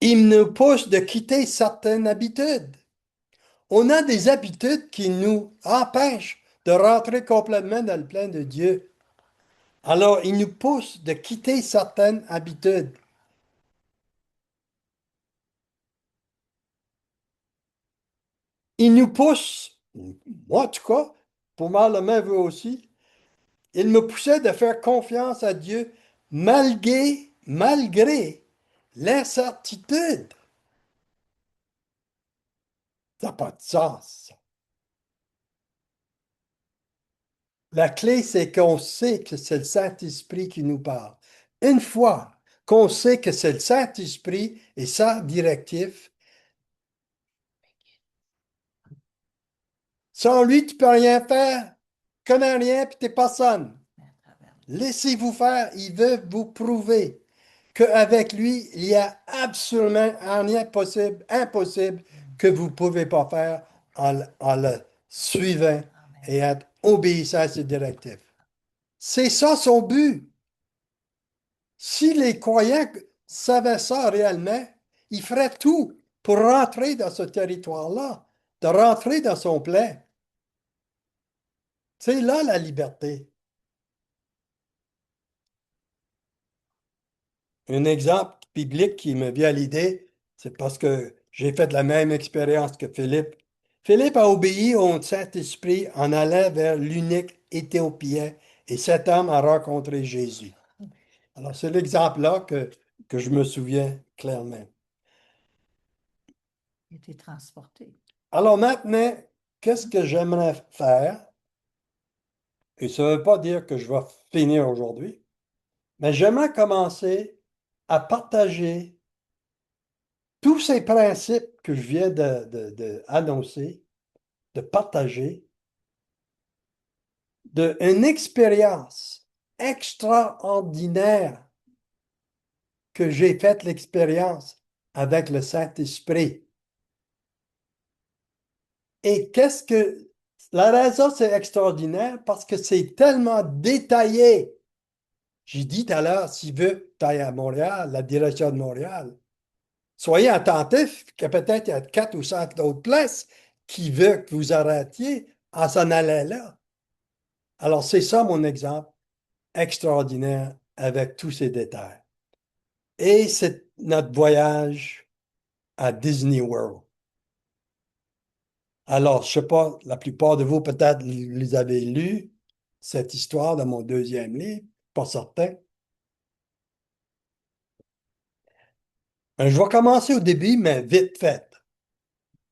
S1: Il nous pousse de quitter certaines habitudes. On a des habitudes qui nous empêchent de rentrer complètement dans le plan de Dieu. Alors, il nous pousse de quitter certaines habitudes. Il nous pousse, moi en tout cas, pour moi le même vous aussi, il me poussait de faire confiance à Dieu malgré l'incertitude. Ça n'a pas de sens. La clé, c'est qu'on sait que c'est le Saint-Esprit qui nous parle. Une fois qu'on sait que c'est le Saint-Esprit et sa directive, sans lui, tu ne peux rien faire. Tu connais rien, puis tu n'es personne. Laissez-vous faire, il veut vous prouver qu'avec lui, il y a absolument rien possible, impossible que vous ne pouvez pas faire en le suivant et être obéissant à ses directives. C'est ça son but. Si les croyants savaient ça réellement, ils feraient tout pour rentrer dans ce territoire-là, de rentrer dans son plan. C'est là la liberté. Un exemple biblique qui me vient à l'idée, c'est parce que j'ai fait la même expérience que Philippe. Philippe a obéi au Saint-Esprit en allant vers l'unique Éthiopien et cet homme a rencontré Jésus. Alors, c'est l'exemple-là que je me souviens clairement.
S2: Il était transporté.
S1: Alors maintenant, qu'est-ce que j'aimerais faire? Et ça ne veut pas dire que je vais finir aujourd'hui, mais j'aimerais commencer à partager tous ces principes que je viens d'annoncer, de partager, d'une expérience extraordinaire que j'ai faite l'expérience avec le Saint-Esprit. Et qu'est-ce que... La raison, c'est extraordinaire parce que c'est tellement détaillé. J'ai dit tout à l'heure, s'il veut, tu ailles à Montréal, la direction de Montréal. Soyez attentifs que peut-être il y a 4 ou 5 autres places qui veulent que vous arrêtiez en s'en allant là. Alors, c'est ça mon exemple extraordinaire avec tous ces détails. Et c'est notre voyage à Disney World. Alors, je sais pas, la plupart de vous peut-être les avez lus, cette histoire dans mon deuxième livre, pas certain. Je vais commencer au début, mais vite fait.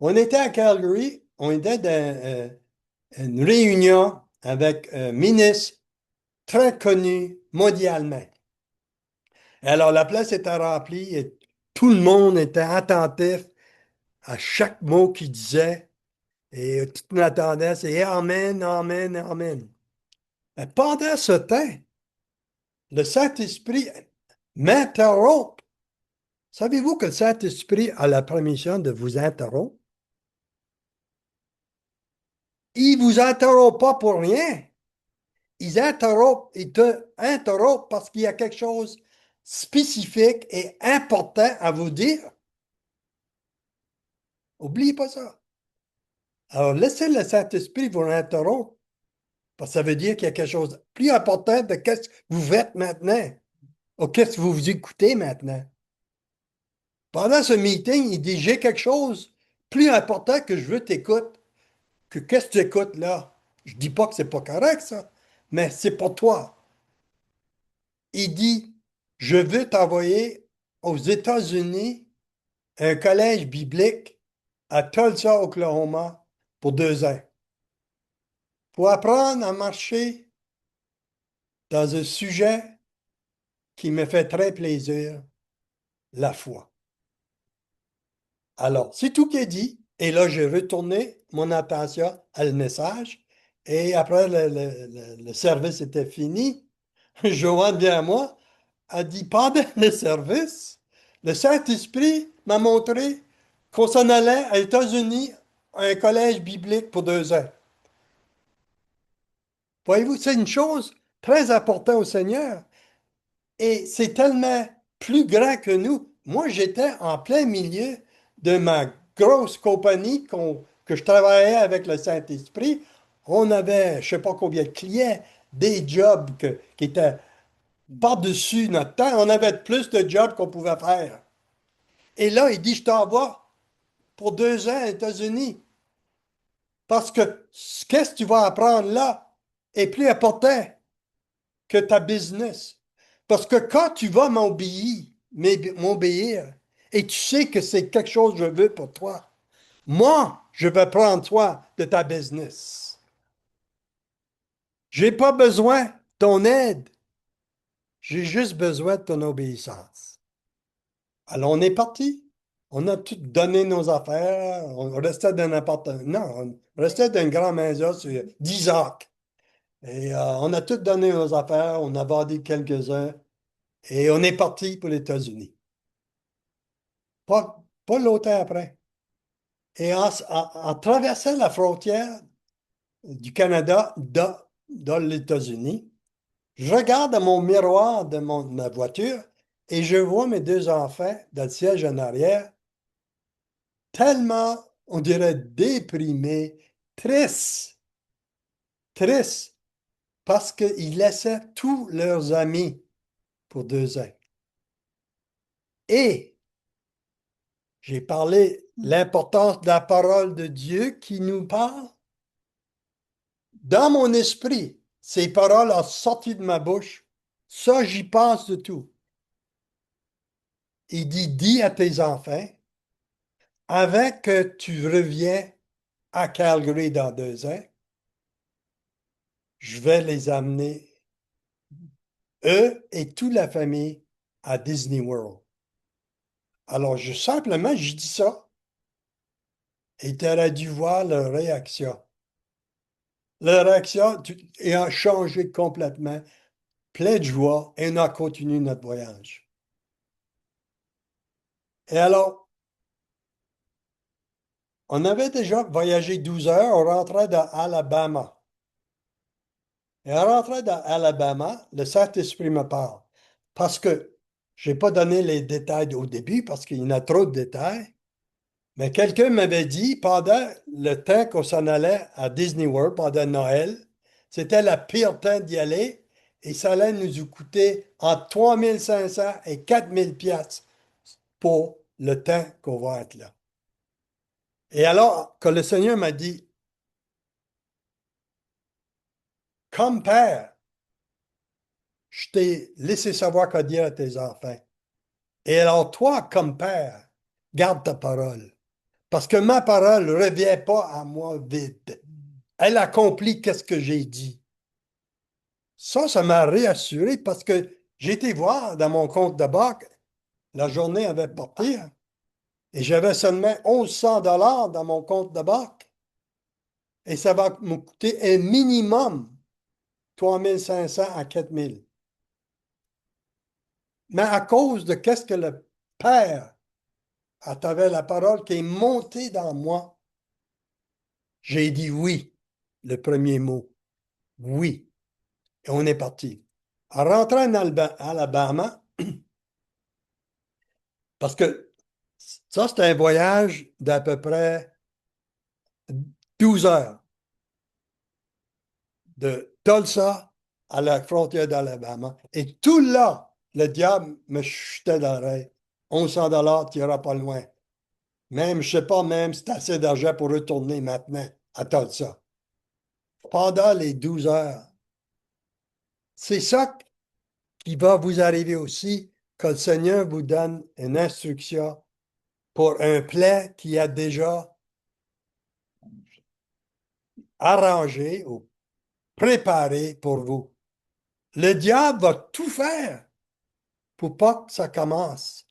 S1: On était à Calgary, on était dans une réunion avec un ministre très connu mondialement. Et alors, la place était remplie et tout le monde était attentif à chaque mot qu'il disait et tout le monde attendait, c'est Amen, Amen, Amen. Mais pendant ce temps, le Saint-Esprit m'interrompt. Savez-vous que le Saint-Esprit a la permission de vous interrompre? Il ne vous interrompt pas pour rien. Il te interrompt parce qu'il y a quelque chose de spécifique et important à vous dire. N'oubliez pas ça. Alors, laissez le Saint-Esprit vous interrompre, parce que ça veut dire qu'il y a quelque chose de plus important de ce que vous faites maintenant, ou qu'est-ce que vous écoutez maintenant. Pendant ce meeting, il dit, j'ai quelque chose plus important que je veux t'écouter. Que qu'est-ce que tu écoutes là? Je dis pas que c'est pas correct, ça, mais c'est pour toi. Il dit, je veux t'envoyer aux États-Unis un collège biblique à Tulsa, Oklahoma, pour 2 ans, pour apprendre à marcher dans un sujet qui me fait très plaisir, la foi. Alors, c'est tout qui est dit. Et là, j'ai retourné mon attention à le message. Et après, le service était fini. Joanne vient à moi, a dit, pendant le service, le Saint-Esprit m'a montré qu'on s'en allait aux États-Unis à un collège biblique pour 2 ans. Voyez-vous, c'est une chose très importante au Seigneur. Et c'est tellement plus grand que nous. Moi, j'étais en plein milieu de ma grosse compagnie que je travaillais avec le Saint-Esprit. On avait, je ne sais pas combien de clients, des jobs qui étaient par-dessus notre temps. On avait plus de jobs qu'on pouvait faire. Et là, il dit, je t'envoie pour 2 ans aux États-Unis. Parce que qu'est-ce que tu vas apprendre là est plus important que ta business. Parce que quand tu vas m'obéir, et tu sais que c'est quelque chose que je veux pour toi, moi, je vais prendre soin de ta business. J'ai pas besoin de ton aide. J'ai juste besoin de ton obéissance. Alors, on est parti. On a tout donné nos affaires. On restait dans n'importe... Non, on restait dans une grande maison sur 10 acres. Et on a tout donné nos affaires. On a vendu quelques-uns. Et on est parti pour les États-Unis. Pas longtemps après. Et en traversant la frontière du Canada dans les États-Unis, je regarde dans mon miroir de ma voiture et je vois mes 2 enfants dans le siège en arrière, tellement, on dirait, déprimés, tristes, tristes, parce qu'ils laissaient tous leurs amis pour 2 ans. Et j'ai parlé l'importance de la parole de Dieu qui nous parle. Dans mon esprit, ces paroles ont sorti de ma bouche. Ça, j'y pense de tout. Il dit, dis à tes enfants, avant que tu reviens à Calgary dans 2 ans, je vais les amener, eux et toute la famille, à Disney World. Alors, simplement, je dis ça. Et tu aurais dû voir leur réaction. Leur réaction a changé complètement, plein de joie, et on a continué notre voyage. Et alors, on avait déjà voyagé 12 heures, on rentrait dans Alabama. Et en rentrant dans Alabama, le Saint-Esprit me parle. Parce que je n'ai pas donné les détails au début, parce qu'il y en a trop de détails. Mais quelqu'un m'avait dit, pendant le temps qu'on s'en allait à Disney World, pendant Noël, c'était le pire temps d'y aller. et ça allait nous coûter entre 3500 et 4000 pièces pour le temps qu'on va être là. Et alors, quand le Seigneur m'a dit, comme père, je t'ai laissé savoir quoi dire à tes enfants. Et alors, toi, comme père, garde ta parole. Parce que ma parole ne revient pas à moi vide. Elle accomplit qu'est-ce que j'ai dit. Ça m'a réassuré parce que j'ai été voir dans mon compte de banque, la journée avait porté, hein, et j'avais seulement 1100 dollars dans mon compte de banque. Et ça va me coûter un minimum 3500 à 4000. Mais à cause de qu'est-ce que le Père, à travers la parole qui est montée dans moi, j'ai dit oui, le premier mot. Oui. Et on est parti. En rentrant en Alabama, parce que ça, c'est un voyage d'à peu près 12 heures de Tulsa à la frontière d'Alabama. Et tout là, le diable me chutait dans l'oreille. 1100 dollars, tu n'iras pas loin. Même, je ne sais pas même si tu as assez d'argent pour retourner maintenant à Tulsa. Pendant les 12 heures. C'est ça qui va vous arriver aussi quand le Seigneur vous donne une instruction pour un plan qui a déjà arrangé ou préparé pour vous. Le diable va tout faire pour pas que ça commence.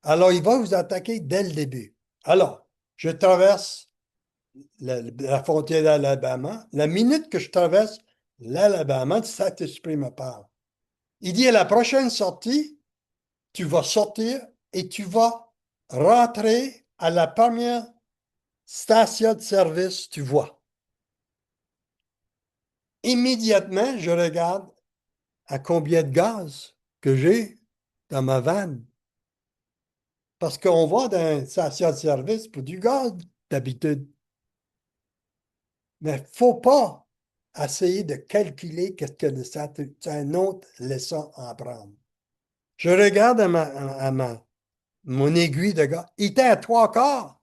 S1: Alors, il va vous attaquer dès le début. Alors, je traverse la frontière d'Alabama. La minute que je traverse l'Alabama, le Saint-Esprit me parle. Il dit à la prochaine sortie, tu vas sortir et tu vas rentrer à la première station de service, tu vois. Immédiatement, je regarde à combien de gaz que j'ai dans ma vanne. Parce qu'on va dans une station de service pour du gaz d'habitude. Mais il ne faut pas essayer de calculer qu'est-ce que c'est une autre leçon à apprendre. Je regarde mon aiguille de gaz. Il était à 3/4.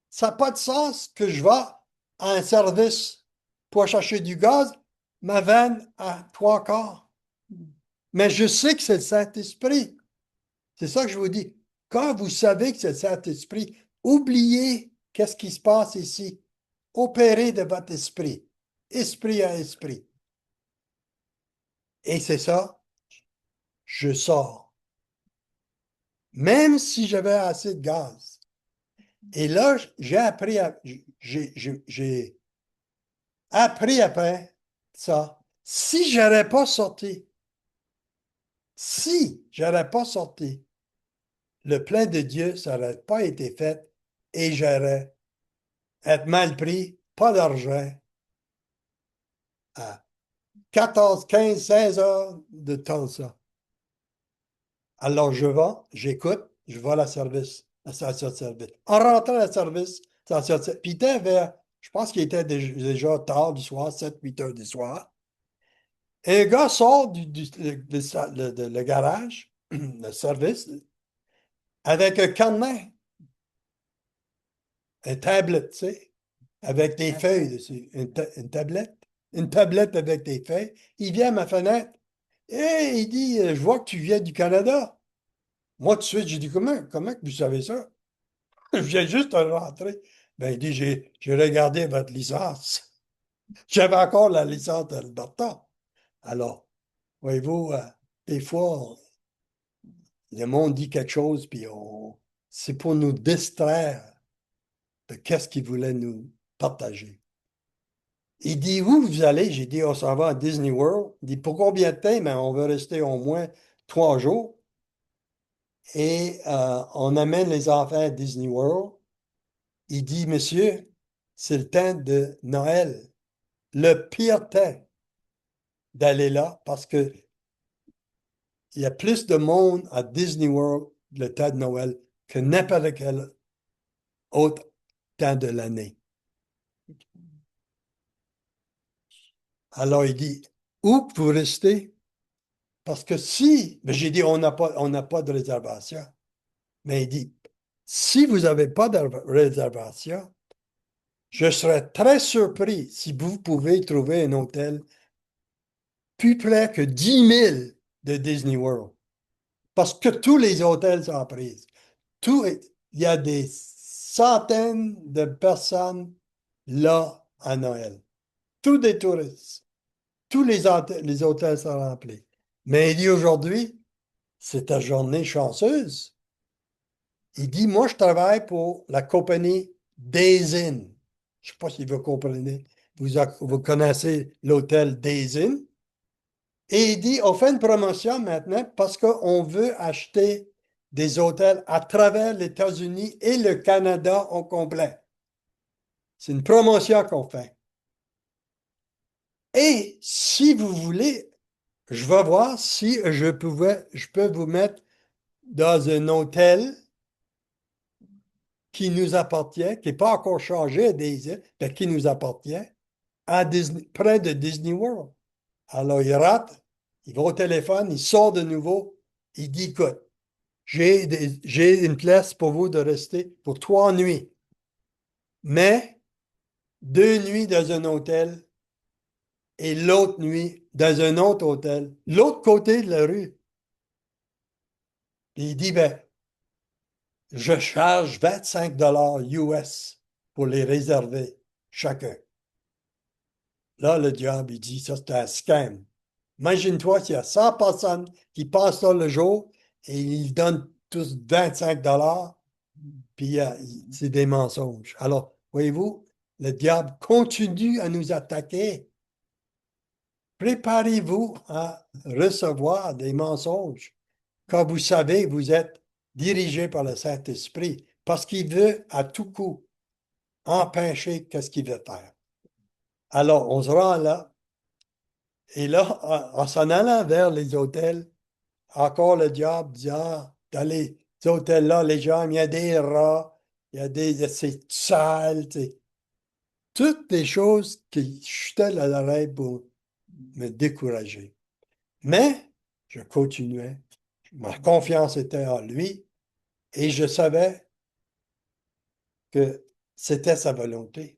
S1: Ça n'a pas de sens que je vais à un service pour chercher du gaz, ma vanne à 3/4. Mais je sais que c'est le Saint-Esprit. C'est ça que je vous dis. Quand vous savez que c'est le Saint-Esprit, oubliez qu'est-ce qui se passe ici. Opérez de votre esprit, esprit à esprit. Et c'est ça, je sors. Même si j'avais assez de gaz. Et là, j'ai appris après ça. Si j'aurais pas sorti, le plan de Dieu, ça n'aurait pas été fait et j'aurais été mal pris, pas d'argent, à 14, 15, 16 heures de temps, ça. Alors, j'écoute, je vais à la station de service. En rentrant à la station de service, puis je pense qu'il était déjà tard du soir, 7, 8 heures du soir. Et un gars sort le garage, le service, avec un carnet, un tablette, tu sais, avec des feuilles dessus. Une tablette. Une tablette avec des feuilles. Il vient à ma fenêtre. Et il dit, je vois que tu viens du Canada. Moi, tout de suite, j'ai dit, comment que vous savez ça? Je viens juste de rentrer. Ben, il dit, j'ai regardé votre licence. J'avais encore la licence d'Alberta. Alors, voyez-vous, des fois, le monde dit quelque chose, puis c'est pour nous distraire de qu'est-ce qu'il voulait nous partager. Il dit, où vous allez? J'ai dit, on s'en va à Disney World. Il dit, pour combien de temps? Ben, on veut rester au moins 3 jours. Et on amène les enfants à Disney World. Il dit, monsieur, c'est le temps de Noël. Le pire temps d'aller là parce que il y a plus de monde à Disney World le temps de Noël que n'importe quel autre temps de l'année. Alors, il dit, où vous restez? Parce que si, mais j'ai dit, on n'a pas de réservation. Mais il dit, si vous n'avez pas de réservation, je serais très surpris si vous pouvez trouver un hôtel plus près que 10 000 de Disney World. Parce que tous les hôtels sont pris. Il y a des centaines de personnes là à Noël. Tous des touristes. Tous les hôtels sont remplis. Mais il dit aujourd'hui, c'est ta journée chanceuse. Il dit, moi, je travaille pour la compagnie Days Inn. Je ne sais pas si vous comprenez. Vous connaissez l'hôtel Days Inn. Et il dit, on fait une promotion maintenant parce qu'on veut acheter des hôtels à travers les États-Unis et le Canada au complet. C'est une promotion qu'on fait. Et si vous voulez, je vais voir si je peux vous mettre dans un hôtel qui nous appartient, qui n'est pas encore changé à des îles, mais qui nous appartient, à Disney, près de Disney World. Alors, il rate, il va au téléphone, il sort de nouveau, il dit, écoute, j'ai une place pour vous de rester pour 3 nuits, mais 2 nuits dans un hôtel et l'autre nuit dans un autre hôtel, l'autre côté de la rue. Et il dit, ben, je charge 25 US pour les réserver chacun. Là, le diable, il dit, ça, c'est un scam. Imagine-toi s'il y a 100 personnes qui passent là le jour et ils donnent tous 25 puis c'est des mensonges. Alors, voyez-vous, le diable continue à nous attaquer. Préparez-vous à recevoir des mensonges quand vous savez que vous êtes dirigé par le Saint-Esprit, parce qu'il veut à tout coup empêcher qu'est-ce qu'il veut faire. Alors, on se rend là, et là, en s'en allant vers les hôtels, encore le diable dit, ah, dans les hôtels-là, les gens, il y a des rats, c'est sale, toutes des choses qui chutaient à l'oreille pour me décourager. Mais je continuais. Ma confiance était en lui et je savais que c'était sa volonté.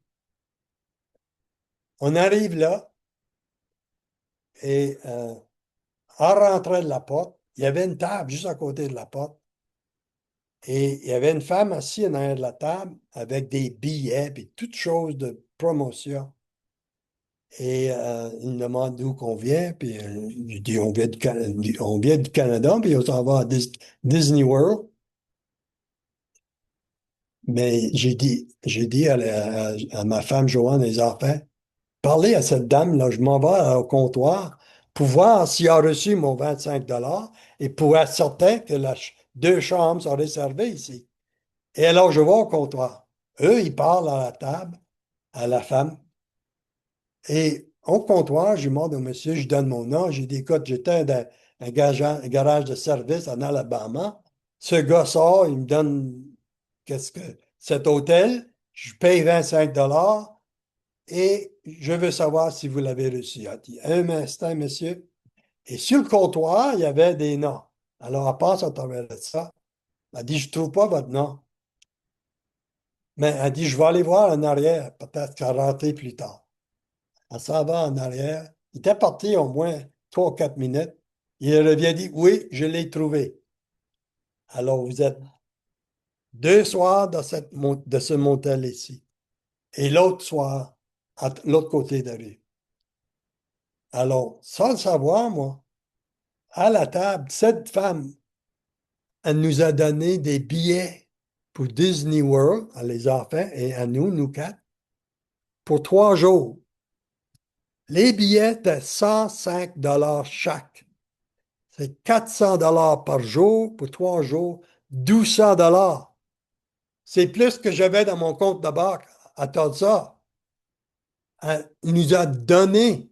S1: On arrive là et en rentrant de la porte, il y avait une table juste à côté de la porte et il y avait une femme assise en arrière de la table avec des billets et toutes choses de promotion. Et il me demande d'où qu'on vient, puis je dis on vient du Canada, puis on s'en va à Disney World. Mais j'ai dit à ma femme Joanne et les enfants, parlez à cette dame-là, je m'en vais au comptoir pour voir s'il a reçu mon 25 et pour être certain que 2 chambres sont réservées ici. Et alors, je vais au comptoir. Eux, ils parlent à la table, à la femme. Et au comptoir, je demande au monsieur, je donne mon nom. J'ai dit, écoute, j'étais dans un garage de service en Alabama. Ce gars sort, il me donne qu'est-ce que cet hôtel, je paye 25 et je veux savoir si vous l'avez reçu. Elle dit, un instant, monsieur. Et sur le comptoir, il y avait des noms. Alors, elle passe à travers de ça. Elle dit, je ne trouve pas votre nom. Mais elle dit, je vais aller voir en arrière, peut-être qu'elle va rentrer plus tard. Elle s'en va en arrière. Il était parti au moins 3 ou 4 minutes. Il revient dit, oui, je l'ai trouvé. Alors, vous êtes 2 soirs de ce motel ici. Et l'autre soir, à l'autre côté de la rue. Alors, sans le savoir, moi, à la table, cette femme, elle nous a donné des billets pour Disney World, à les enfants et à nous, nous quatre, pour 3 jours. Les billets étaient 105 chaque. C'est 400 par jour pour 3 jours, 1200 $. C'est plus que j'avais dans mon compte de banque à ça. Il nous a donné.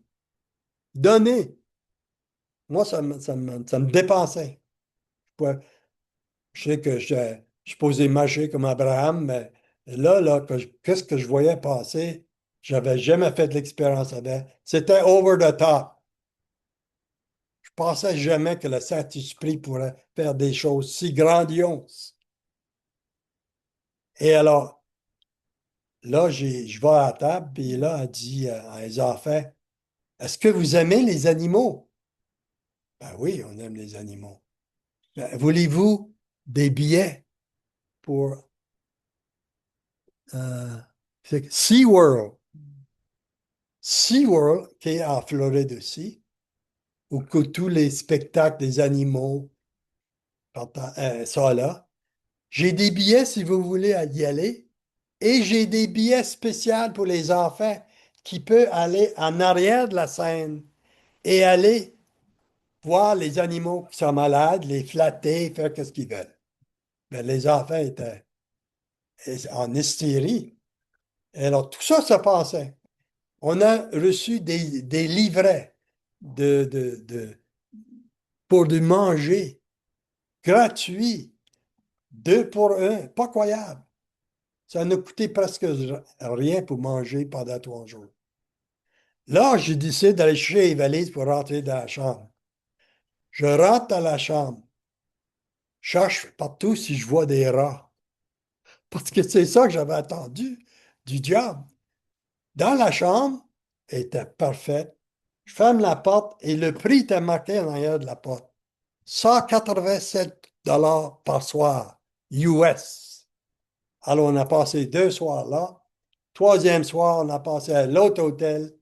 S1: Moi, ça me dépensait. Je sais que je suis posé marcher comme Abraham, mais là, qu'est-ce que je voyais passer? J'avais jamais fait l'expérience avec. C'était over the top. Je pensais jamais que le Saint-Esprit pourrait faire des choses si grandioses. Et alors, là, je vais à la table, puis là, elle dit à les enfants, est-ce que vous aimez les animaux? Ben oui, on aime les animaux. Ben, voulez-vous des billets pour euh, SeaWorld? SeaWorld, qui est en Floride aussi, où que tous les spectacles des animaux sont là. J'ai des billets si vous voulez y aller. Et j'ai des billets spéciaux pour les enfants qui peuvent aller en arrière de la scène et aller voir les animaux qui sont malades, les flatter, faire ce qu'ils veulent. Mais les enfants étaient en hystérie. Et alors, tout ça se passait. On a reçu des livrets pour du manger gratuit, 2 pour 1, pas croyable. Ça nous coûtait presque rien pour manger pendant 3 jours. Là, j'ai décidé d'aller chercher les valises pour rentrer dans la chambre. Je rentre dans la chambre, cherche partout si je vois des rats. Parce que c'est ça que j'avais attendu du diable. Dans la chambre, elle était parfaite. Je ferme la porte et le prix était marqué en arrière de la porte. 187 $ par soir, US. Alors, on a passé 2 soirs là. Troisième soir, on a passé à l'autre hôtel.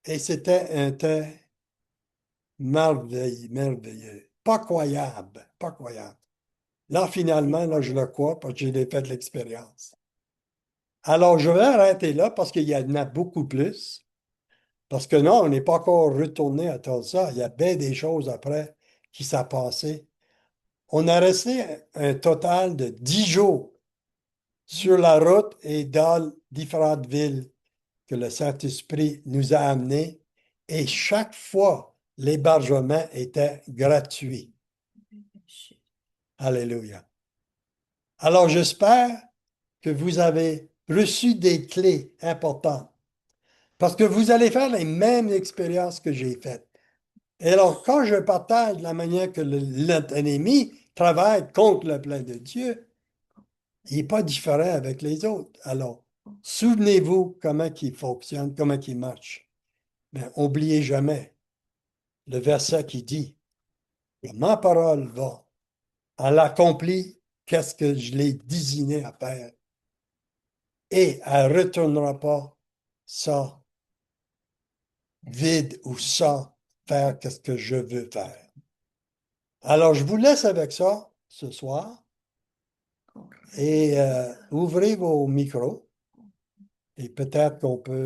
S1: Et c'était un temps merveilleux, merveilleux. Pas croyable, pas croyable. Là, finalement, là, je le crois parce que j'ai fait l'expérience. Alors, je vais arrêter là parce qu'il y en a beaucoup plus. Parce que non, on n'est pas encore retourné à tout ça. Il y a bien des choses après qui s'est passé. On a resté un total de 10 jours sur la route et dans différentes villes que le Saint-Esprit nous a amenés. Et chaque fois, l'hébergement était gratuit. Alléluia. Alors, j'espère que vous avez reçu des clés importantes parce que vous allez faire les mêmes expériences que j'ai faites. Et alors, quand je partage la manière que l'ennemi travaille contre le plan de Dieu, il n'est pas différent avec les autres. Alors, souvenez-vous comment il fonctionne, comment il marche. Mais n'oubliez jamais le verset qui dit que ma parole va, elle accomplit qu'est-ce que je l'ai désigné à faire. Et elle ne retournera pas sans vide ou sans faire ce que je veux faire. Alors, je vous laisse avec ça ce soir et ouvrez vos micros et peut-être qu'on peut